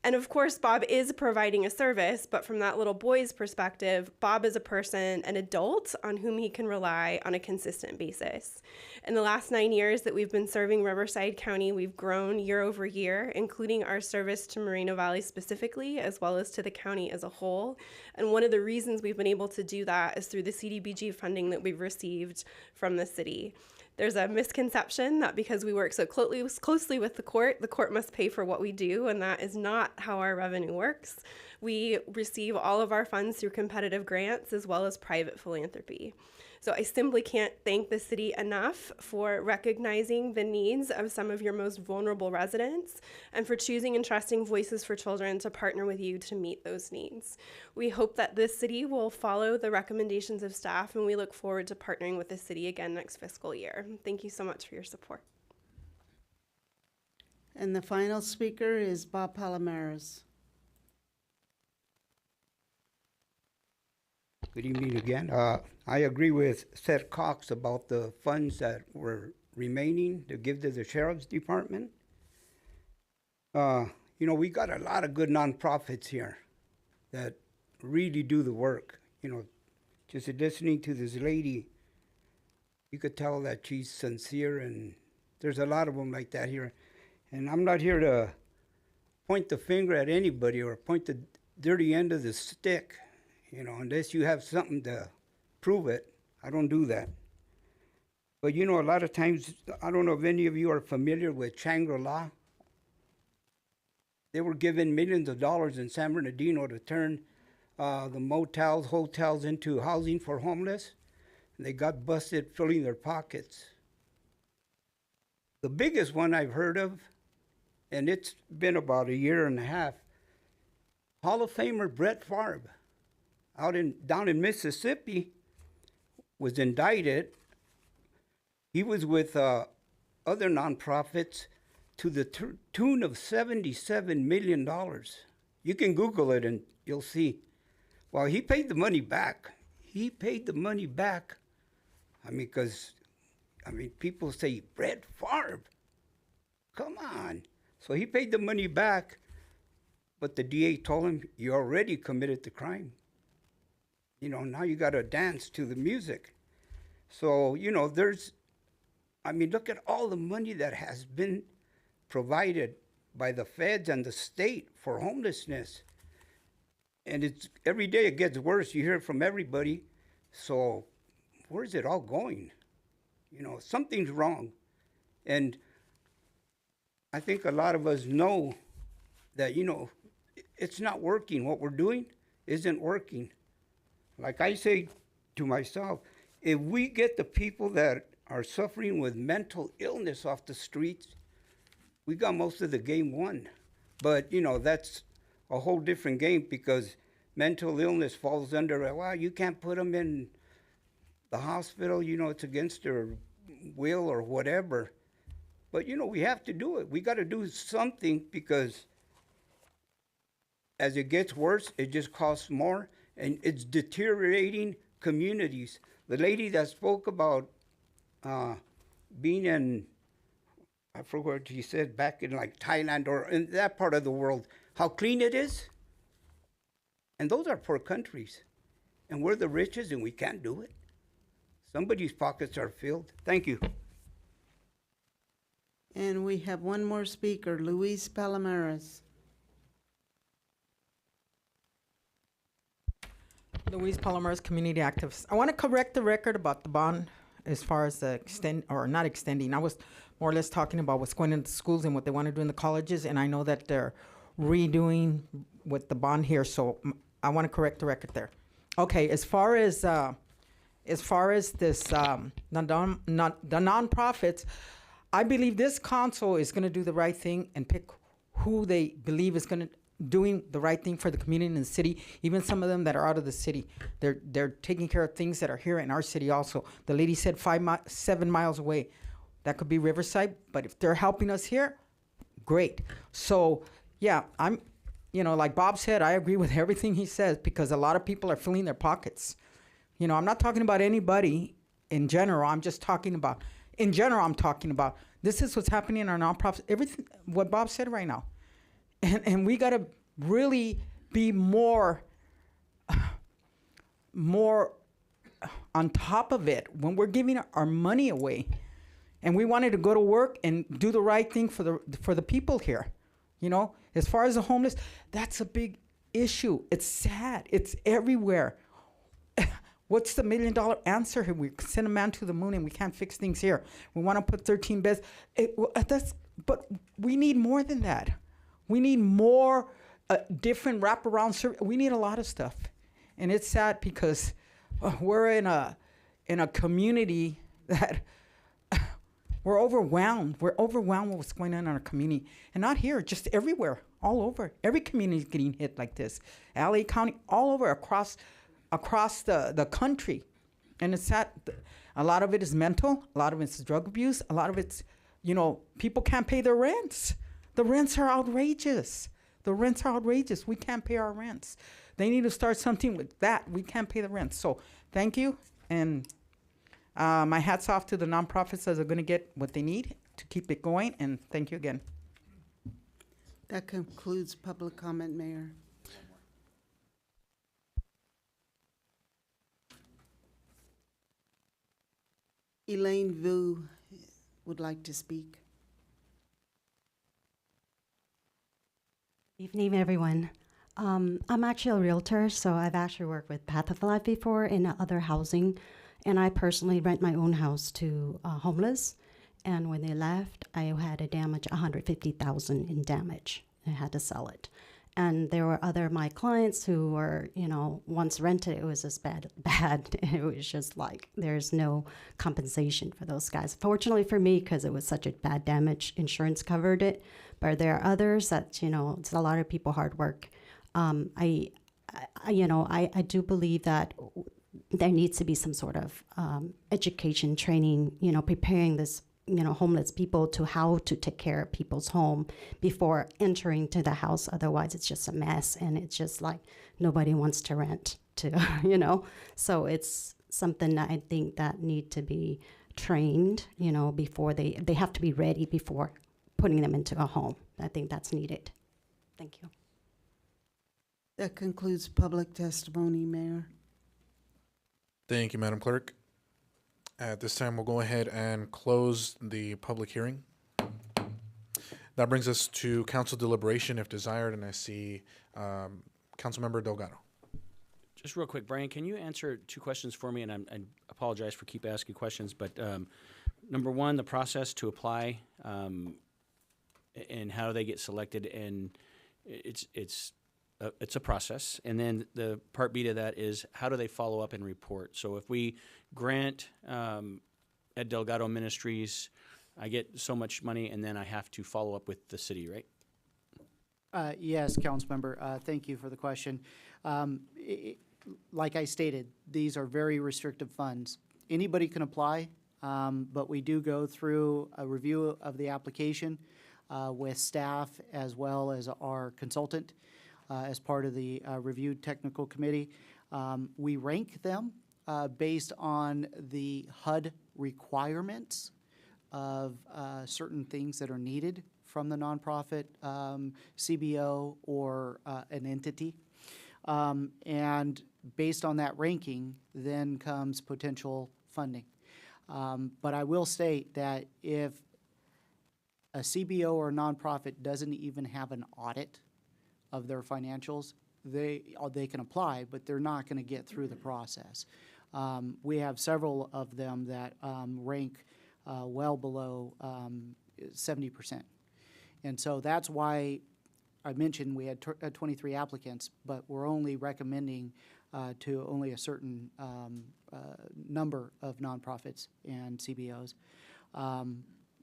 And of course, Bob is providing a service, but from that little boy's perspective, Bob is a person, an adult, on whom he can rely on a consistent basis. In the last 9 years that we've been serving Riverside County, we've grown year over year, including our service to Moreno Valley specifically, as well as to the county as a whole. And one of the reasons we've been able to do that is through the CDBG funding that we've received from the city. There's a misconception that because we work so closely with the court must pay for what we do, and that is not how our revenue works. We receive all of our funds through competitive grants as well as private philanthropy. So I simply can't thank the city enough for recognizing the needs of some of your most vulnerable residents and for choosing and trusting Voices for Children to partner with you to meet those needs. We hope that this city will follow the recommendations of staff, and we look forward to partnering with the city again next fiscal year. Thank you so much for your support. And the final speaker is Bob Palomares. Good evening again. I agree with Seth Cox about the funds that were remaining to give to the Sheriff's Department. We got a lot of good nonprofits here that really do the work. Just listening to this lady, you could tell that she's sincere, and there's a lot of them like that here. And I'm not here to point the finger at anybody or point the dirty end of the stick. Unless you have something to prove it, I don't do that. But a lot of times, I don't know if any of you are familiar with Shangri-La. They were given millions of dollars in San Bernardino to turn the motels, hotels into housing for homeless. And they got busted filling their pockets. The biggest one I've heard of, and it's been about a year and a half, Hall of Famer Brett Favre, down in Mississippi, was indicted. He was with other nonprofits to the tune of $77 million. You can Google it and you'll see. Well, he paid the money back. Because people say, Brett Favre, come on. So he paid the money back, but the DA told him, you already committed the crime. Now you got to dance to the music. So, look at all the money that has been provided by the feds and the state for homelessness. And every day it gets worse. You hear it from everybody. So where's it all going? Something's wrong. And I think a lot of us know that, it's not working. What we're doing isn't working. Like I say to myself, if we get the people that are suffering with mental illness off the streets, we got most of the game won. But, that's a whole different game because mental illness falls under, well, you can't put them in the hospital, you know, it's against their will or whatever. But, you know, we have to do it. We got to do something because as it gets worse, it just costs more and it's deteriorating communities. The lady that spoke about being in, I forgot what she said, back in like Thailand or in that part of the world, how clean it is. And those are poor countries. And we're the richest and we can't do it. Somebody's pockets are filled. Thank you. And we have one more speaker, Luis Palomares. Luis Palomares, community activist. I want to correct the record about the bond as far as the not extending. I was more or less talking about what's going into schools and what they want to do in the colleges, and I know that they're redoing with the bond here, so I want to correct the record there. Okay, as far as this, the nonprofits, I believe this council is going to do the right thing and pick who they believe is going to doing the right thing for the community and the city. Even some of them that are out of the city, they're taking care of things that are here in our city also. The lady said 7 miles away. That could be Riverside, but if they're helping us here, great. So yeah, like Bob said, I agree with everything he says because a lot of people are filling their pockets. You know, I'm not talking about anybody in general. I'm just talking about, in general, I'm talking about this is what's happening in our nonprofits. Everything, what Bob said right now. And we got to really be more on top of it when we're giving our money away. And we wanted to go to work and do the right thing for the people here. You know, as far as the homeless, that's a big issue. It's sad. It's everywhere. What's the $1 million answer here? We send a man to the moon and we can't fix things here. We want to put 13 beds. But we need more than that. We need more different wraparound service. We need a lot of stuff. And it's sad because we're in a community that we're overwhelmed. We're overwhelmed with what's going on in our community. And not here, just everywhere, all over. Every community is getting hit like this. LA County, all over, across the country. And it's sad. A lot of it is mental. A lot of it's drug abuse. A lot of it's, people can't pay their rents. The rents are outrageous. We can't pay our rents. They need to start something with that. We can't pay the rent. So thank you. And my hat's off to the nonprofits that are going to get what they need to keep it going. And thank you again. That concludes public comment, Mayor. Elaine Vu would like to speak. Evening, everyone. I'm actually a realtor, so I've actually worked with Path of Life before in other housing, and I personally rent my own house to homeless. And when they left, I had to damage $150,000 in damage. I had to sell it. And there were other my clients who were, once rented, it was just bad. It was just like there's no compensation for those guys. Fortunately for me, because it was such a bad damage, insurance covered it. But there are others that, it's a lot of people hard work. I do believe that there needs to be some sort of education training, preparing this, homeless people to how to take care of people's home before entering to the house. Otherwise, it's just a mess, and it's just like nobody wants to rent to, So it's something that I think that need to be trained, before they have to be ready before putting them into a home. I think that's needed. Thank you. That concludes public testimony, Mayor. Thank you, Madam Clerk. At this time, we'll go ahead and close the public hearing. That brings us to council deliberation if desired, and I see Councilmember Delgado. Just real quick, Brian, can you answer 2 questions for me? And I apologize for keep asking questions, but number one, the process to apply and how they get selected, and it's a process. And then the part B to that is how do they follow up and report? So if we grant at Delgado Ministries, I get so much money, and then I have to follow up with the city, right? Yes, Councilmember, thank you for the question. Like I stated, these are very restrictive funds. Anybody can apply, but we do go through a review of the application with staff as well as our consultant as part of the review technical committee. We rank them based on the HUD requirements of certain things that are needed from the nonprofit, CBO, or an entity. And based on that ranking, then comes potential funding. But I will state that if a CBO or a nonprofit doesn't even have an audit of their financials, they can apply, but they're not going to get through the process. We have several of them that rank well below 70%. And so that's why I mentioned we had 23 applicants, but we're only recommending to only a certain number of nonprofits and CBOs.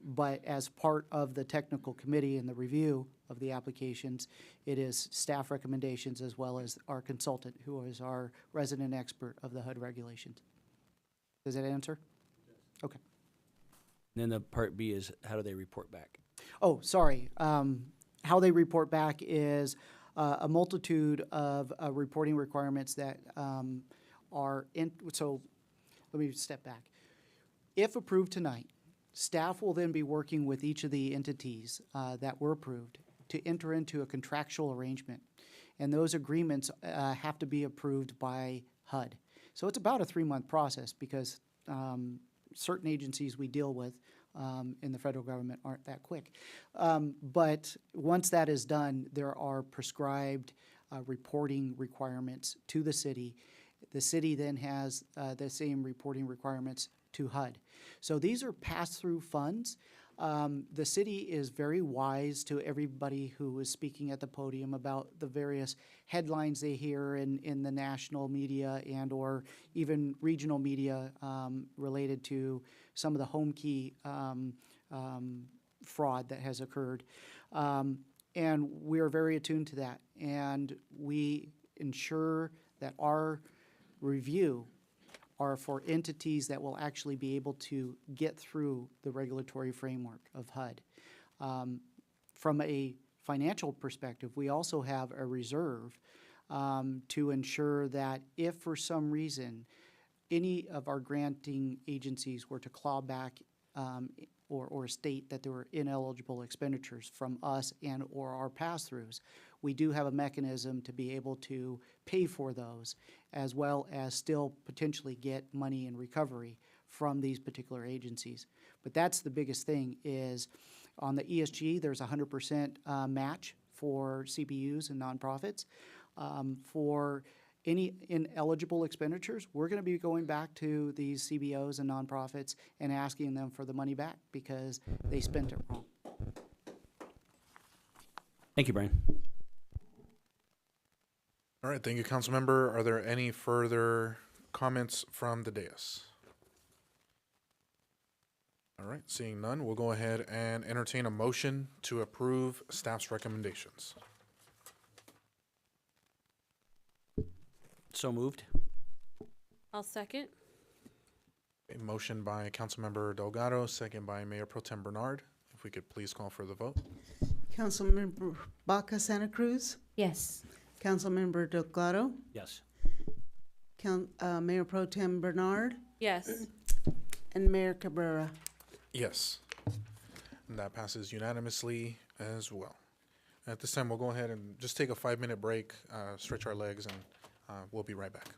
But as part of the technical committee and the review of the applications, it is staff recommendations as well as our consultant, who is our resident expert of the HUD regulations. Does that answer? Okay. And then the part B is how do they report back? Oh, sorry. How they report back is a multitude of reporting requirements that are in. So let me step back. If approved tonight, staff will then be working with each of the entities that were approved to enter into a contractual arrangement. And those agreements have to be approved by HUD. So it's about a 3-month process because certain agencies we deal with in the federal government aren't that quick. But once that is done, there are prescribed reporting requirements to the city. The city then has the same reporting requirements to HUD. So these are pass-through funds. The city is very wise to everybody who is speaking at the podium about the various headlines they hear in the national media and or even regional media related to some of the home key fraud that has occurred. And we are very attuned to that. And we ensure that our review are for entities that will actually be able to get through the regulatory framework of HUD. From a financial perspective, we also have a reserve to ensure that if for some reason any of our granting agencies were to claw back or state that there were ineligible expenditures from us and or our pass-throughs, we do have a mechanism to be able to pay for those as well as still potentially get money in recovery from these particular agencies. But that's the biggest thing is on the ESG, there's a 100% match for CBUs and nonprofits. For any ineligible expenditures, we're going to be going back to these CBOs and nonprofits and asking them for the money back because they spent it wrong. Thank you, Brian. All right, thank you, Councilmember. Are there any further comments from the dais? All right, seeing none, we'll go ahead and entertain a motion to approve staff's recommendations. So moved. I'll second. A motion by Councilmember Delgado, second by Mayor Pro Tem Bernard. If we could please call for the vote. Councilmember Baca Santa Cruz, Yes. Councilmember Delgado, Yes. Mayor Pro Tem Bernard, Yes. and Mayor Cabrera. Yes. And that passes unanimously as well. At this time, we'll go ahead and just take a 5-minute break, stretch our legs, and we'll be right back.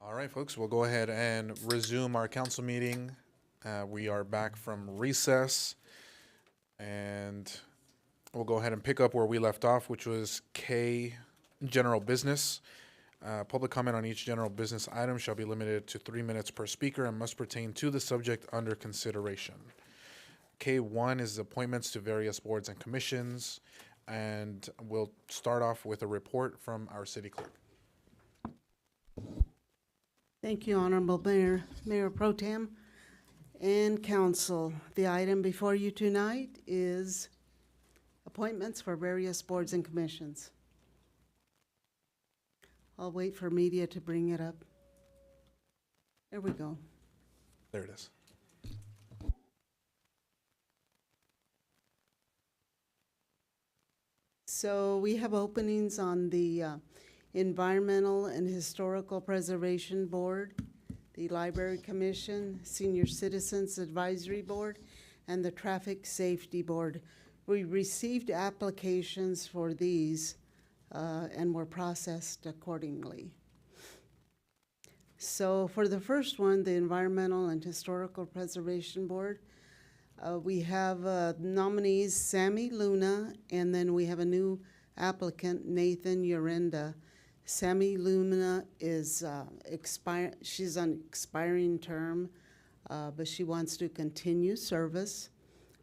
All right, folks, we'll go ahead and resume our council meeting. We are back from recess, and we'll go ahead and pick up where we left off, which was K, general business. Public comment on each general business item shall be limited to 3 minutes per speaker and must pertain to the subject under consideration. K1 is appointments to various boards and commissions, and we'll start off with a report from our city clerk. Thank you, Honorable Mayor, Mayor Pro Tem, and Council. The item before you tonight is appointments for various boards and commissions. I'll wait for media to bring it up. There we go. There it is. So we have openings on the Environmental and Historical Preservation Board, the Library Commission, Senior Citizens Advisory Board, and the Traffic Safety Board. We received applications for these and were processed accordingly. So for the first one, the Environmental and Historical Preservation Board, we have nominees Sammy Luna, and then we have a new applicant, Nathan Urenda. Sammy Luna is she's on expiring term, but she wants to continue service.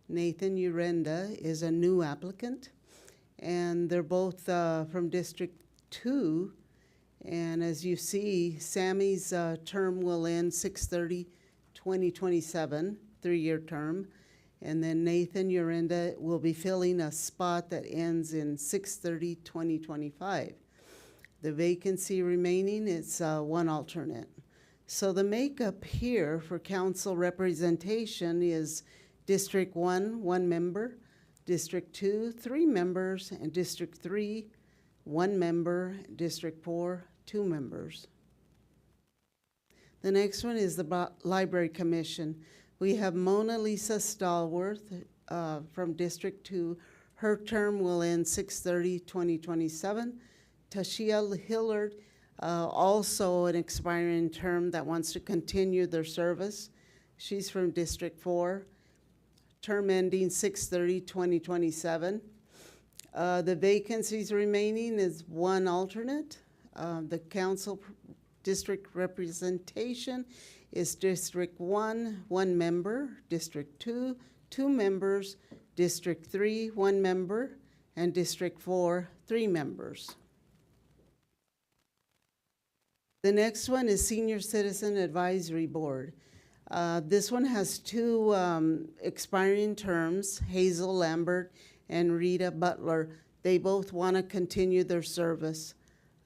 Nathan Urenda is a new applicant, and they're both from District 2. And as you see, Sammy's term will end 6/30/2027, 3-year term. And then Nathan Urenda will be filling a spot that ends in 6/30/2025. The vacancy remaining is one alternate. So the makeup here for council representation is District 1, 1 member, District 2, 3 members, and District 3, 1 member, District 4, 2 members. The next one is the Library Commission. We have Mona Lisa Stallworth from District 2. Her term will end 6/30/2027. Tashia Hillard, also an expiring term that wants to continue their service. She's from District 4. Term ending 6/30/2027. The vacancies remaining is 1 alternate. The council district representation is District 1, 1 member, District 2, 2 members, District 3, 1 member, and District 4, 3 members. The next one is Senior Citizen Advisory Board. This one has 2 expiring terms, Hazel Lambert and Rita Butler. They both want to continue their service.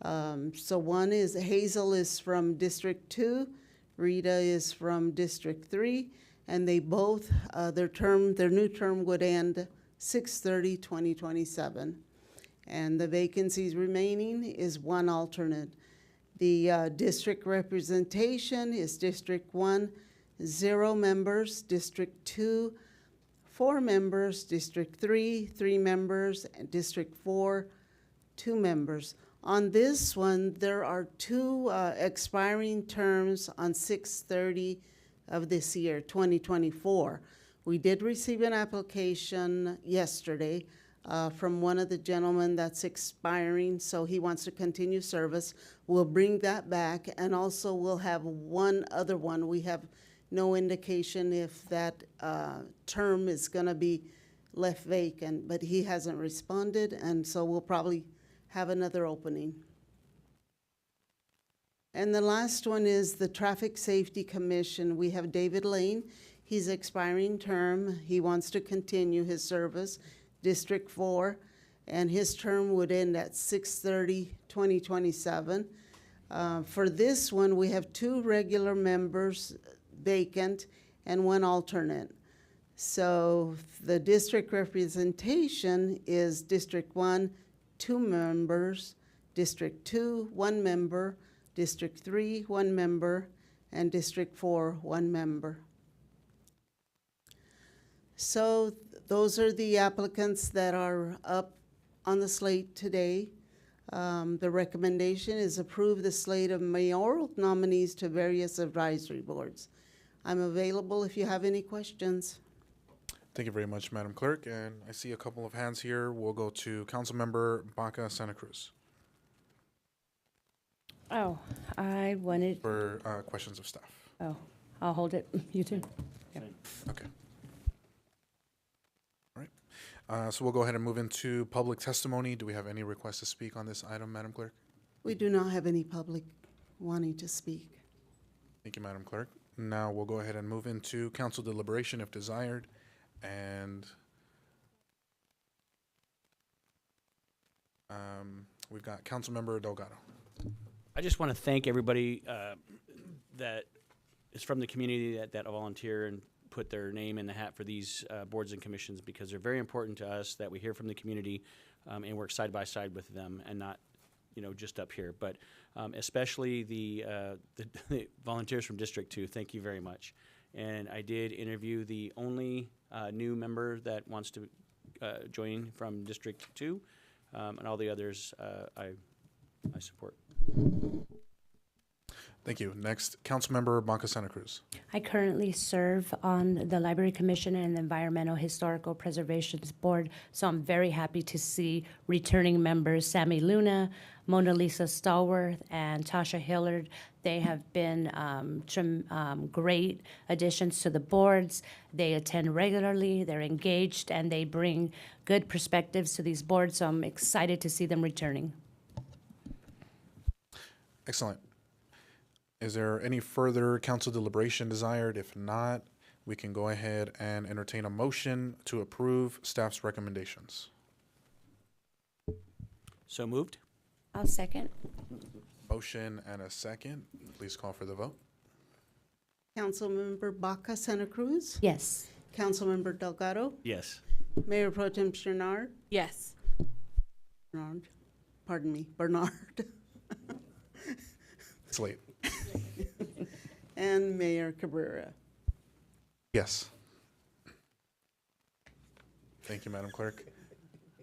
So one is, Hazel is from District 2, Rita is from District 3, and they both, their new term would end 6/30/2027. And the vacancies remaining is 1 alternate. The district representation is District 1, 0 members, District 2, 4 members, District 3, 3 members, and District 4, 2 members. On this one, there are 2 expiring terms on 6/30 of this year, 2024. We did receive an application yesterday from one of the gentlemen that's expiring, so he wants to continue service. We'll bring that back, and also we'll have one other one. We have no indication if that term is gonna be left vacant, but he hasn't responded, and so we'll probably have another opening. And the last one is the Traffic Safety Commission. We have David Lane. He's expiring term. He wants to continue his service, District 4, and his term would end at 6/30/2027. For this one, we have 2 regular members vacant and 1 alternate. So the district representation is District 1, 2 members, District 2, 1 member, District 3, 1 member, and District 4, 1 member. So those are the applicants that are up on the slate today. The recommendation is approve the slate of mayoral nominees to various advisory boards. I'm available if you have any questions. Thank you very much, Madam Clerk. And I see a couple of hands here. We'll go to Councilmember Baca Santa Cruz Oh, I wanted, for questions of staff. oh, I'll hold it. You too. Okay. All right. So we'll go ahead and move into public testimony. Do we have any requests to speak on this item, Madam Clerk? We do not have any public wanting to speak. Thank you, Madam Clerk. Now we'll go ahead and move into council deliberation if desired. And we've got Councilmember Delgado. I just want to thank everybody that is from the community that volunteer and put their name in the hat for these boards and commissions, because they're very important to us, that we hear from the community and work side by side with them and not, just up here. But especially the volunteers from District 2, thank you very much. And I did interview the only new member that wants to join from District 2, and all the others I support. Thank you. Next, Councilmember Baca Santa Cruz. I currently serve on the Library Commission and the Environmental Historical Preservations Board, so I'm very happy to see returning members Sammy Luna, Mona Lisa Stallworth, and Tasha Hillard. They have been great additions to the boards. They attend regularly, they're engaged, and they bring good perspectives to these boards, so I'm excited to see them returning. Excellent. Is there any further council deliberation desired? If not, we can go ahead and entertain a motion to approve staff's recommendations. So moved. I'll second. Motion and a second. Please call for the vote. Councilmember Baca Santa Cruz? Yes. Councilmember Delgado? Yes. Mayor Pro Tem Bernard? Yes. Bernard. It's late. And Mayor Cabrera. Yes. Thank you, Madam Clerk.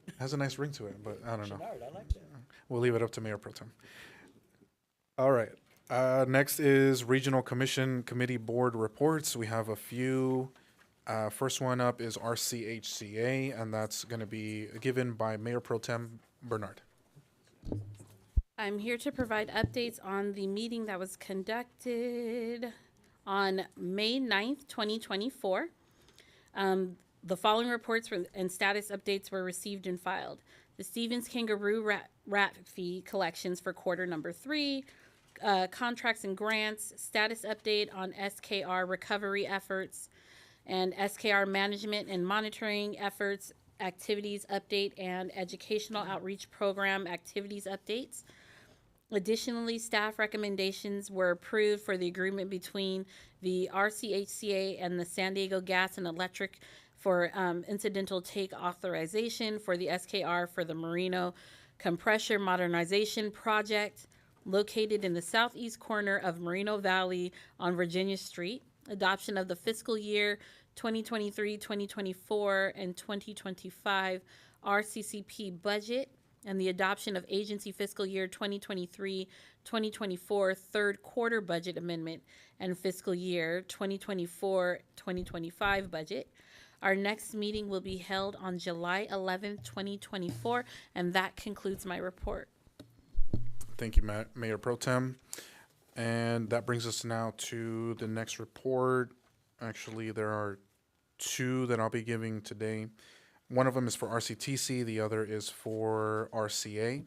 It has a nice ring to it, but I don't know. I like that. We'll leave it up to Mayor Pro Tem. All right. Next is Regional Commission Committee Board reports. We have a few. First one up is RCHCA, and that's going to be given by Mayor Pro Tem Bernard. I'm here to provide updates on the meeting that was conducted on May 9th, 2024. The following reports and status updates were received and filed. The Stevens Kangaroo rat fee collections for quarter number 3, contracts and grants, status update on SKR recovery efforts, and SKR management and monitoring efforts, activities update, and educational outreach program activities updates. Additionally, staff recommendations were approved for the agreement between the RCHCA and the San Diego Gas and Electric for incidental take authorization for the SKR for the Merino Compressor Modernization Project located in the southeast corner of Merino Valley on Virginia Street. Adoption of the fiscal year 2023, 2024, and 2025 RCCP budget, and the adoption of agency fiscal year 2023-2024 third quarter budget amendment and fiscal year 2024-2025 budget. Our next meeting will be held on July 11th, 2024, and that concludes my report. Thank you, Mayor Pro Tem. And that brings us now to the next report. Actually, there are two that I'll be giving today. One of them is for RCTC, the other is for RCA.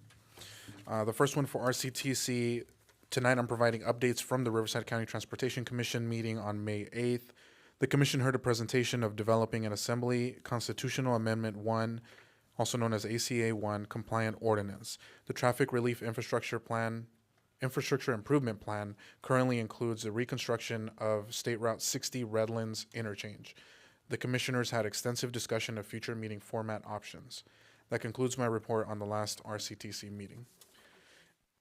The first one for RCTC, tonight I'm providing updates from the Riverside County Transportation Commission meeting on May 8th. The commission heard a presentation of developing an Assembly Constitutional Amendment 1, also known as ACA 1, compliant ordinance. The Traffic Relief Infrastructure Improvement Plan currently includes the reconstruction of State Route 60 Redlands interchange. The commissioners had extensive discussion of future meeting format options. That concludes my report on the last RCTC meeting.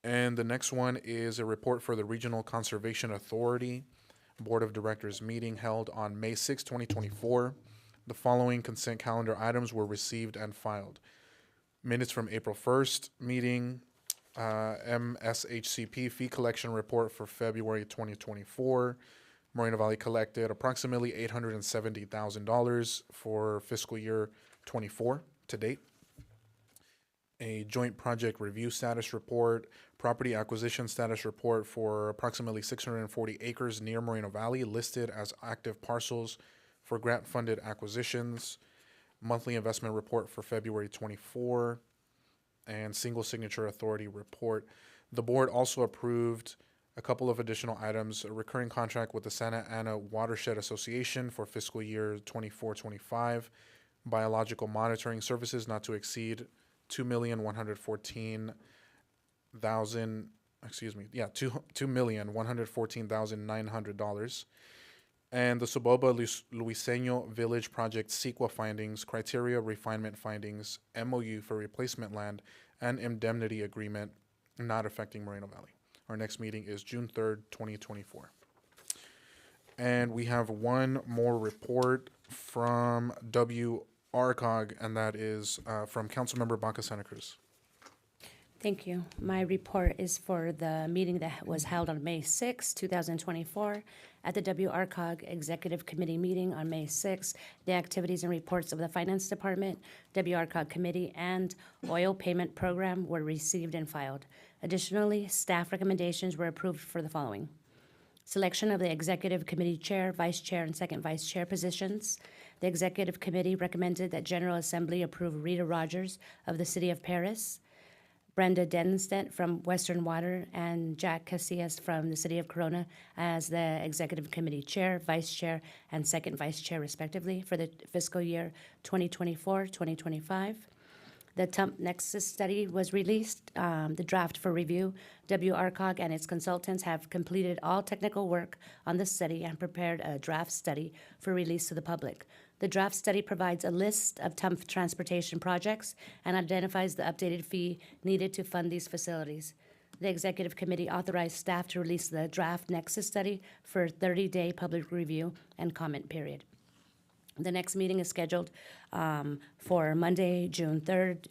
And the next one is a report for the Regional Conservation Authority Board of Directors meeting held on May 6, 2024. The following consent calendar items were received and filed. Minutes from April 1st meeting, MSHCP fee collection report for February 2024. Moreno Valley collected approximately $870,000 for fiscal year 24 to date. A joint project review status report, property acquisition status report for approximately 640 acres near Moreno Valley listed as active parcels for grant-funded acquisitions, monthly investment report for February 24, and single signature authority report. The board also approved a couple of additional items, a recurring contract with the Santa Ana Watershed Association for fiscal year 24-25, biological monitoring services not to exceed $2,114,900. And the Soboba Luiseño Village Project CEQA findings, criteria refinement findings, MOU for replacement land, and indemnity agreement not affecting Moreno Valley. Our next meeting is June 3rd, 2024. And we have one more report from WRCOG, and that is from Councilmember Baca Santa Cruz. Thank you. My report is for the meeting that was held on May 6, 2024. At the WRCOG Executive Committee meeting on May 6, the activities and reports of the Finance Department, WRCOG Committee, and Oil Payment Program were received and filed. Additionally, staff recommendations were approved for the following: selection of the Executive Committee Chair, Vice Chair, and Second Vice Chair positions. The Executive Committee recommended that General Assembly approve Rita Rogers of the City of Paris, Brenda Denstedt from Western Water, and Jack Casillas from the City of Corona as the Executive Committee Chair, Vice Chair, and Second Vice Chair, respectively, for the fiscal year 2024-2025. The TUMP Nexus study was released, the draft for review. WRCOG and its consultants have completed all technical work on the study and prepared a draft study for release to the public. The draft study provides a list of TUMP transportation projects and identifies the updated fee needed to fund these facilities. The Executive Committee authorized staff to release the draft Nexus study for a 30-day public review and comment period. The next meeting is scheduled for Monday, June 3rd,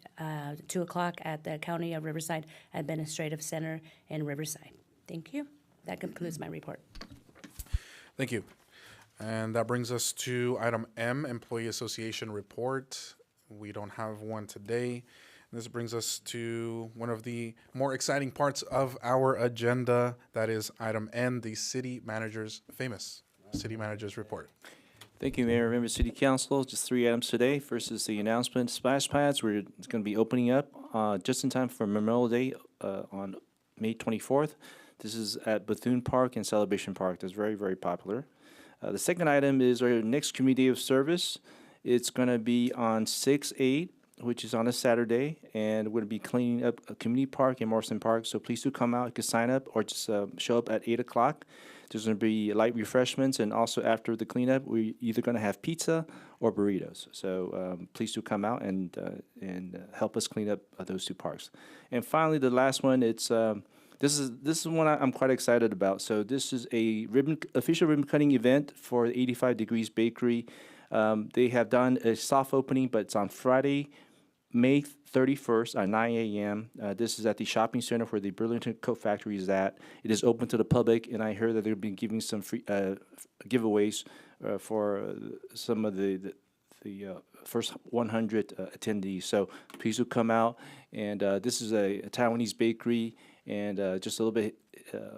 2 o'clock at the County of Riverside Administrative Center in Riverside. Thank you. That concludes my report. Thank you. And that brings us to item M, Employee Association Report. We don't have one today. This brings us to one of the more exciting parts of our agenda. That is item N, the famous City Manager's Report. Thank you, Mayor. Members of City Council. Just 3 items today. First is the announcement. Splash pads. We're going to be opening up just in time for Memorial Day on May 24th. This is at Bethune Park and Celebration Park. That's very, very popular. The second item is our next community day of service. It's going to be on 6/8, which is on a Saturday, and we're going to be cleaning up a community park in Morrison Park. So please do come out. You can sign up or just show up at 8 o'clock. There's going to be light refreshments, and also after the cleanup, we're either going to have pizza or burritos. So please do come out and help us clean up those two parks. And finally, the last one, it's this is one I'm quite excited about. So this is a official ribbon cutting event for the 85 Degrees Bakery. They have done a soft opening, but it's on Friday, May 31st at 9 a.m. This is at the shopping center where the Burlington Coat Factory is at. It is open to the public, and I heard that they'll be giving some free giveaways for some of the first 100 attendees. So please do come out. And this is a Taiwanese bakery, and just a little bit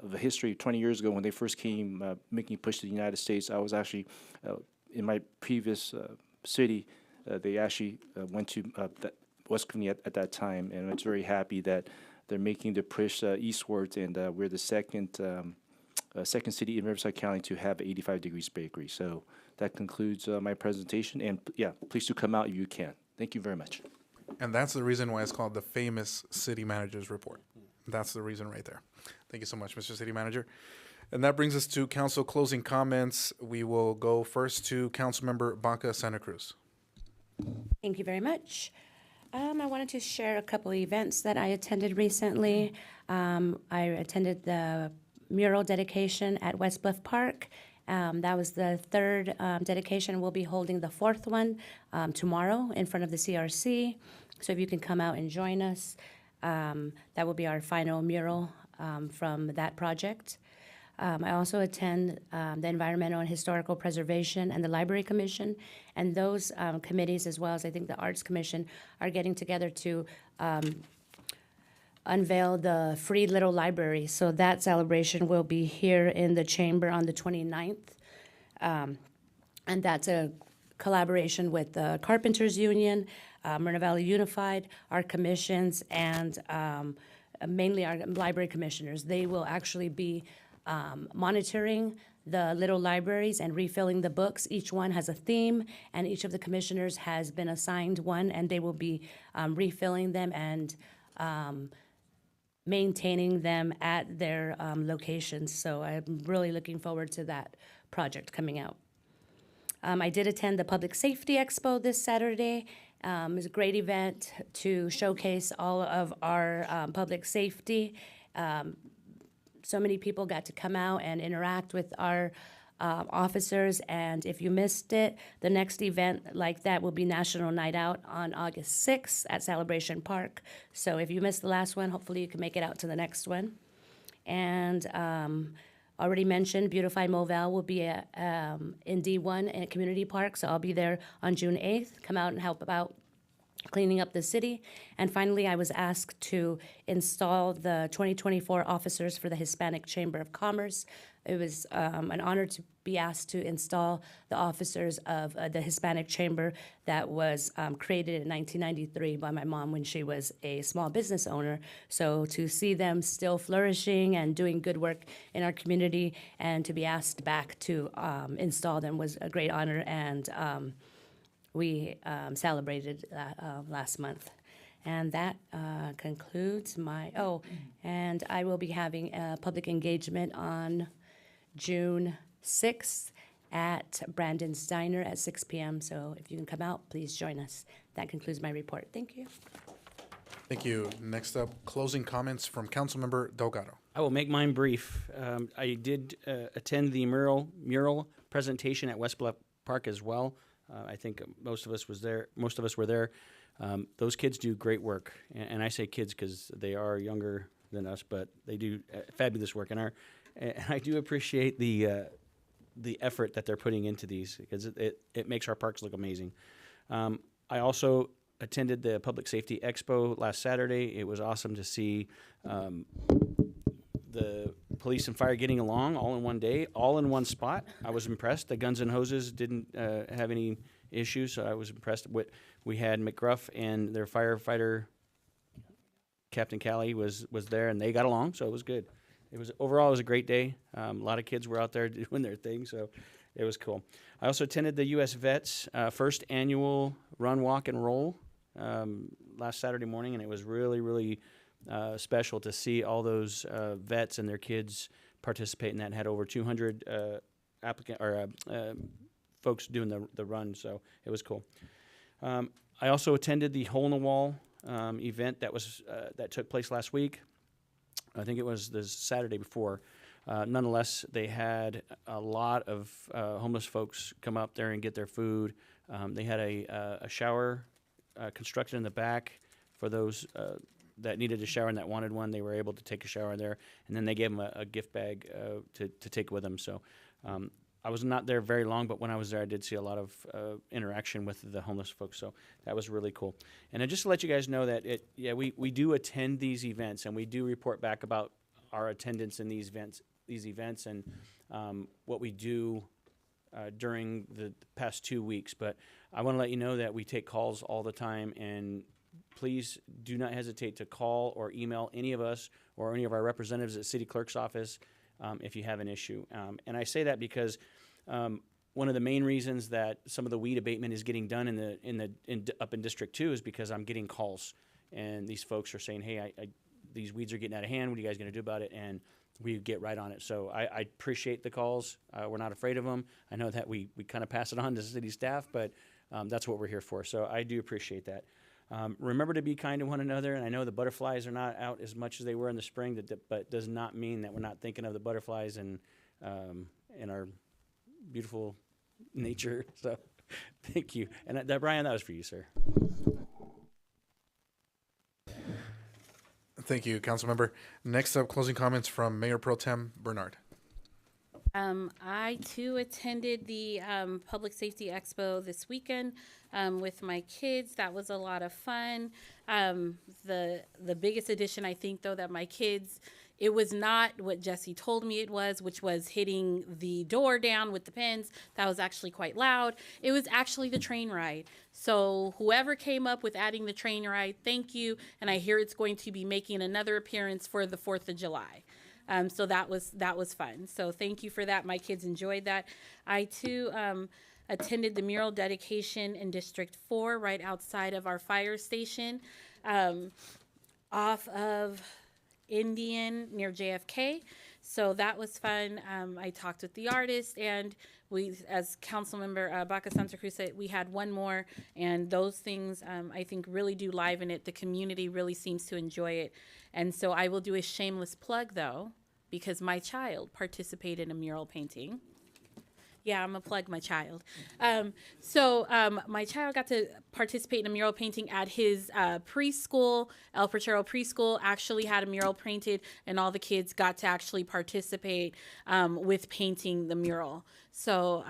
of a history. 20 years ago when they first came making a push to the United States, I was actually in my previous city. They actually went to West Covina at that time, and I'm very happy that they're making the push eastwards, and we're the second city in Riverside County to have 85 Degrees Bakery. So that concludes my presentation, and yeah, please do come out if you can. Thank you very much. And that's the reason why it's called the famous City Manager's Report. That's the reason right there. Thank you so much, Mr. City Manager. And that brings us to council closing comments. We will go first to Councilmember Baca Santa Cruz. Thank you very much. I wanted to share a couple of events that I attended recently. I attended the mural dedication at West Bluff Park. That was the third dedication. We'll be holding the fourth one tomorrow in front of the CRC. So if you can come out and join us. That will be our final mural from that project. I also attend the Environmental and Historical Preservation and the Library Commission, and those committees, as well as I think the Arts Commission, are getting together to unveil the free little library. So that celebration will be here in the chamber on the 29th. And that's a collaboration with the Carpenters Union, Moreno Valley Unified, our commissions, and mainly our library commissioners. They will actually be monitoring the little libraries and refilling the books. Each one has a theme, and each of the commissioners has been assigned one, and they will be refilling them and maintaining them at their locations. So I'm really looking forward to that project coming out. I did attend the Public Safety Expo this Saturday. It was a great event to showcase all of our public safety. So many people got to come out and interact with our officers, and if you missed it, the next event like that will be National Night Out on August 6th at Celebration Park. So if you missed the last one, hopefully you can make it out to the next one. And already mentioned, Beautify Movell will be in D1 in a community park, so I'll be there on June 8th. Come out and help about cleaning up the city. And finally, I was asked to install the 2024 officers for the Hispanic Chamber of Commerce. It was an honor to be asked to install the officers of the Hispanic Chamber that was created in 1993 by my mom when she was a small business owner. So to see them still flourishing and doing good work in our community and to be asked back to install them was a great honor, and we celebrated last month. And that concludes my, and I will be having a public engagement on June 6th at Brandon's Diner at 6 p.m. So if you can come out, please join us. That concludes my report. Thank you. Thank you. Next up, closing comments from Councilmember Delgado. I will make mine brief. I did attend the mural presentation at West Bluff Park as well. I think most of us were there. Those kids do great work, and I say kids because they are younger than us, but they do fabulous work. And I do appreciate the effort that they're putting into these, because it makes our parks look amazing. I also attended the Public Safety Expo last Saturday. It was awesome to see the police and fire getting along all in one day, all in one spot. I was impressed. The Guns and Hoses didn't have any issues, so I was impressed. We had McGruff and their firefighter, Captain Callie, was there, and they got along, so it was good. Overall, it was a great day. A lot of kids were out there doing their thing, so it was cool. I also attended the U.S. Vets first annual Run, Walk, and Roll last Saturday morning, and it was really, really special to see all those vets and their kids participate in that. And had over 200 folks doing the run, so it was cool. I also attended the Hole in the Wall event that took place last week. I think it was the Saturday before. Nonetheless, they had a lot of homeless folks come up there and get their food. They had a shower constructed in the back for those that needed a shower and that wanted one. They were able to take a shower there, and then they gave them a gift bag to take with them. So I was not there very long, but when I was there, I did see a lot of interaction with the homeless folks. So that was really cool. And just to let you guys know that we do attend these events, and we do report back about our attendance in these events and what we do during the past 2 weeks. But I want to let you know that we take calls all the time, and please do not hesitate to call or email any of us or any of our representatives at City Clerk's office if you have an issue. And I say that because one of the main reasons that some of the weed abatement is getting done up in District 2 is because I'm getting calls, and these folks are saying, hey, these weeds are getting out of hand. What are you guys going to do about it? And we get right on it. So I appreciate the calls. We're not afraid of them. I know that we kind of pass it on to city staff, but that's what we're here for. So I do appreciate that. Remember to be kind to one another, and I know the butterflies are not out as much as they were in the spring, but does not mean that we're not thinking of the butterflies and our beautiful nature. So thank you. And Brian, that was for you, sir. Thank you, Councilmember. Next up, closing comments from Mayor Pro Tem Bernard. I too attended the Public Safety Expo this weekend with my kids. That was a lot of fun. The biggest addition, I think, though, that my kids, it was not what Jesse told me it was, which was hitting the door down with the pins. That was actually quite loud. It was actually the train ride. So whoever came up with adding the train ride, thank you. And I hear it's going to be making another appearance for the 4th of July. So that was fun. So thank you for that. My kids enjoyed that. I too attended the mural dedication in District 4 right outside of our fire station off of Indian near JFK. So that was fun. I talked with the artist, and we, as Councilmember Baca Santa Cruz said, we had one more, and those things I think really do liven it. The community really seems to enjoy it. And so I will do a shameless plug, though, because my child participated in a mural painting. Yeah, I'm gonna plug my child. My child got to participate in a mural painting at his preschool. El Porchero Preschool actually had a mural painted, and all the kids got to actually participate with painting the mural. So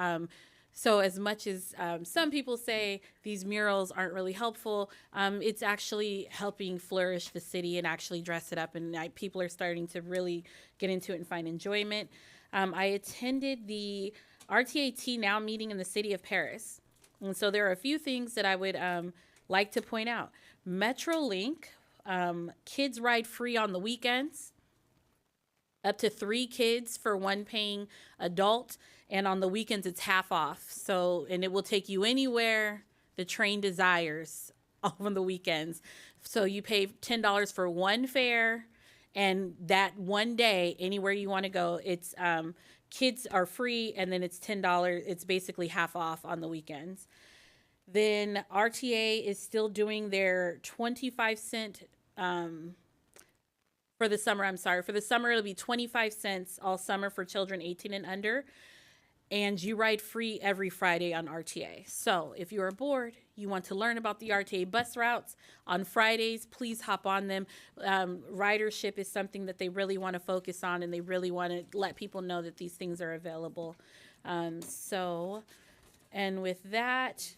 as much as some people say these murals aren't really helpful, it's actually helping flourish the city and actually dress it up, and people are starting to really get into it and find enjoyment. I attended the RTAT Now meeting in the city of Paris. And so there are a few things that I would like to point out. Metrolink, kids ride free on the weekends, up to 3 kids for 1 paying adult, and on the weekends it's half off. So, and it will take you anywhere the train desires on the weekends. So you pay $10 for 1 fare, and that one day, anywhere you want to go, it's kids are free, and then it's $10. It's basically half off on the weekends. Then RTA is still doing their 25-cent for the summer. I'm sorry. For the summer, it'll be 25 cents all summer for children 18 and under. And you ride free every Friday on RTA. So if you're bored, you want to learn about the RTA bus routes on Fridays, please hop on them. Ridership is something that they really want to focus on, and they really want to let people know that these things are available. And with that,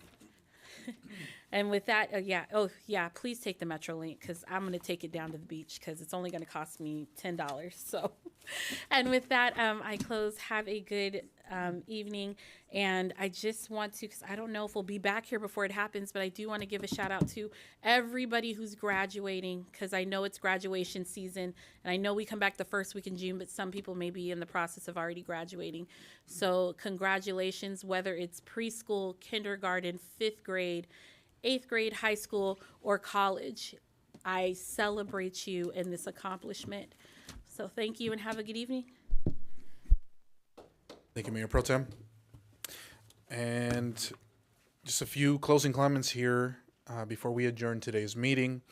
please take the Metrolink, because I'm going to take it down to the beach, because it's only going to cost me $10. So, and with that, I close. Have a good evening. And I just want to, because I don't know if we'll be back here before it happens, but I do want to give a shout out to everybody who's graduating, because I know it's graduation season, and I know we come back the first week in June, but some people may be in the process of already graduating. So congratulations, whether it's preschool, kindergarten, 5th grade, 8th grade, high school, or college. I celebrate you in this accomplishment. So thank you and have a good evening. Thank you, Mayor Pro Tem. And just a few closing comments here before we adjourn today's meeting.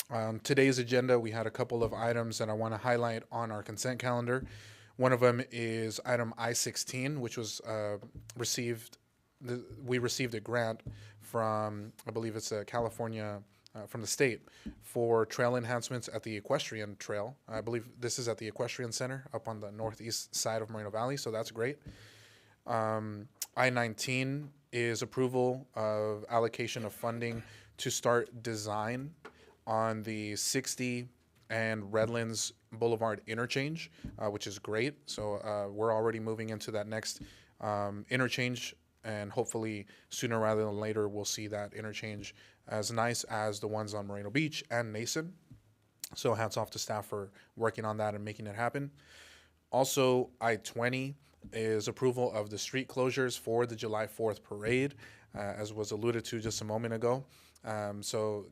On today's agenda, we had a couple of items that I want to highlight on our consent calendar. One of them is item I-16, which was we received a grant from, I believe it's California, from the state, for trail enhancements at the equestrian trail. I believe this is at the equestrian center up on the northeast side of Moreno Valley, so that's great. I-19 is approval of allocation of funding to start design on the 60 and Redlands Boulevard interchange, which is great. So we're already moving into that next interchange, and hopefully sooner rather than later we'll see that interchange as nice as the ones on Moreno Beach and Nason. So hats off to staff for working on that and making it happen. Also, I-20 is approval of the street closures for the July 4th parade, as was alluded to just a moment ago. So,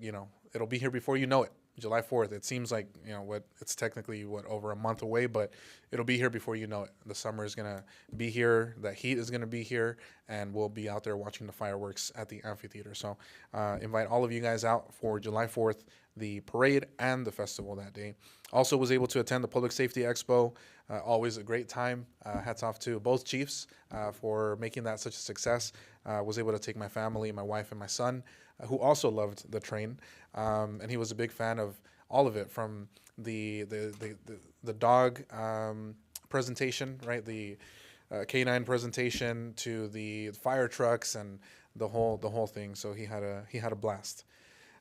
it'll be here before you know it. July 4th, it seems like, it's technically, over a month away, but it'll be here before you know it. The summer is going to be here, the heat is going to be here, and we'll be out there watching the fireworks at the amphitheater. So invite all of you guys out for July 4th, the parade and the festival that day. Also was able to attend the Public Safety Expo. Always a great time. Hats off to both chiefs for making that such a success. Was able to take my family, my wife, and my son, who also loved the train. And he was a big fan of all of it, from the dog presentation, right? The canine presentation to the fire trucks and the whole thing. So he had a blast.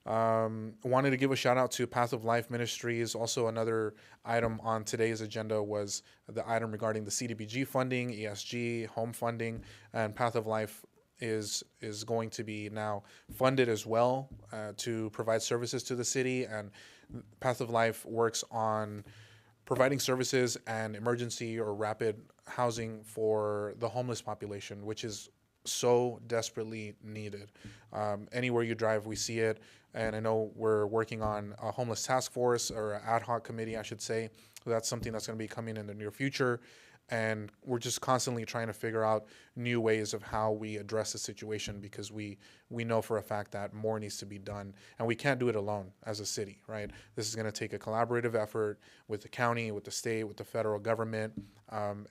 Wanted to give a shout out to Path of Life Ministries. Also, another item on today's agenda was the item regarding the CDBG funding, ESG, home funding, and Path of Life is going to be now funded as well to provide services to the city. And Path of Life works on providing services and emergency or rapid housing for the homeless population, which is so desperately needed. Anywhere you drive, we see it. And I know we're working on a homeless task force, or an ad hoc committee, I should say. That's something that's going to be coming in the near future. And we're just constantly trying to figure out new ways of how we address the situation, because we know for a fact that more needs to be done. And we can't do it alone as a city, right? This is going to take a collaborative effort with the county, with the state, with the federal government.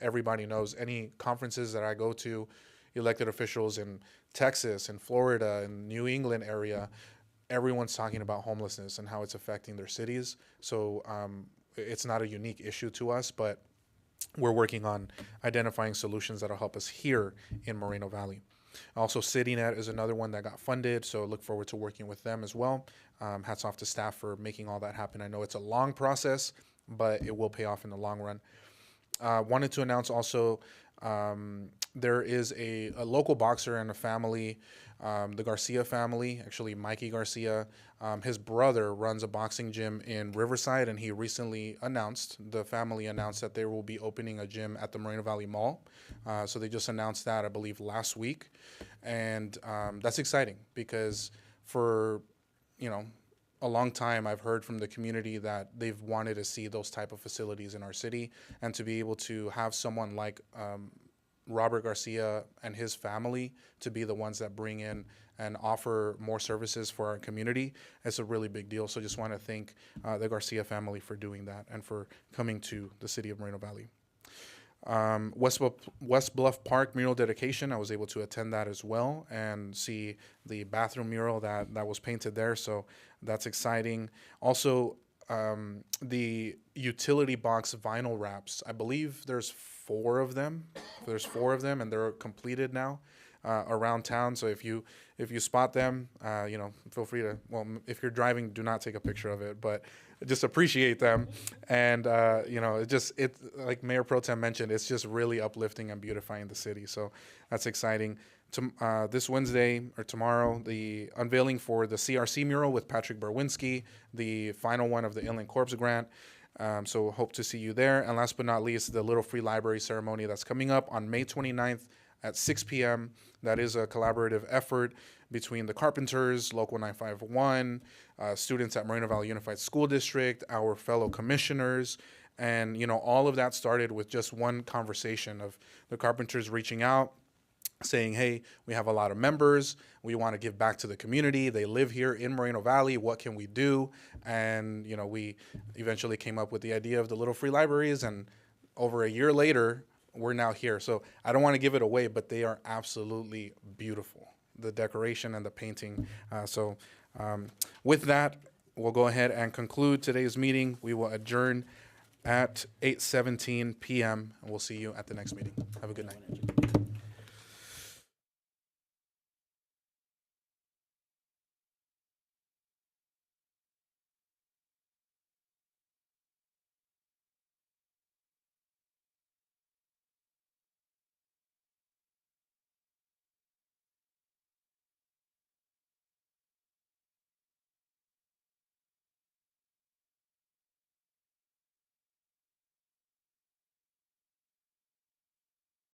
Everybody knows any conferences that I go to, elected officials in Texas and Florida and New England area, everyone's talking about homelessness and how it's affecting their cities. So it's not a unique issue to us, but we're working on identifying solutions that'll help us here in Moreno Valley. Also, CityNet is another one that got funded, so look forward to working with them as well. Hats off to staff for making all that happen. I know it's a long process, but it will pay off in the long run. Wanted to announce also, there is a local boxer and a family, the Garcia family, actually Mikey Garcia. His brother runs a boxing gym in Riverside, and he recently the family announced that they will be opening a gym at the Moreno Valley Mall. So they just announced that, I believe, last week. And that's exciting, because for, a long time, I've heard from the community that they've wanted to see those type of facilities in our city, and to be able to have someone like Robert Garcia and his family to be the ones that bring in and offer more services for our community, it's a really big deal. So just want to thank the Garcia family for doing that and for coming to the city of Moreno Valley. West Bluff Park mural dedication, I was able to attend that as well and see the bathroom mural that was painted there, so that's exciting. Also, the utility box vinyl wraps, I believe there's 4 of them. And they're completed now around town. So if you spot them, feel free to, if you're driving, do not take a picture of it, but just appreciate them. And, it like Mayor Pro Tem mentioned, it's just really uplifting and beautifying the city. So that's exciting. This Wednesday or tomorrow, the unveiling for the CRC mural with Patrick Berwinski, the final one of the Inland Corps grant. So hope to see you there. And last but not least, the Little Free Library ceremony that's coming up on May 29th at 6 p.m. That is a collaborative effort between the Carpenters, Local 951, students at Moreno Valley Unified School District, our fellow commissioners. And, all of that started with just one conversation of the Carpenters reaching out, saying, hey, we have a lot of members. We want to give back to the community. They live here in Moreno Valley. What can we do? And, we eventually came up with the idea of the Little Free Libraries. And over a year later, we're now here. So I don't want to give it away, but they are absolutely beautiful, the decoration and the painting. With that, we'll go ahead and conclude today's meeting. We will adjourn at 8:17 p.m. and we'll see you at the next meeting. Have a good night.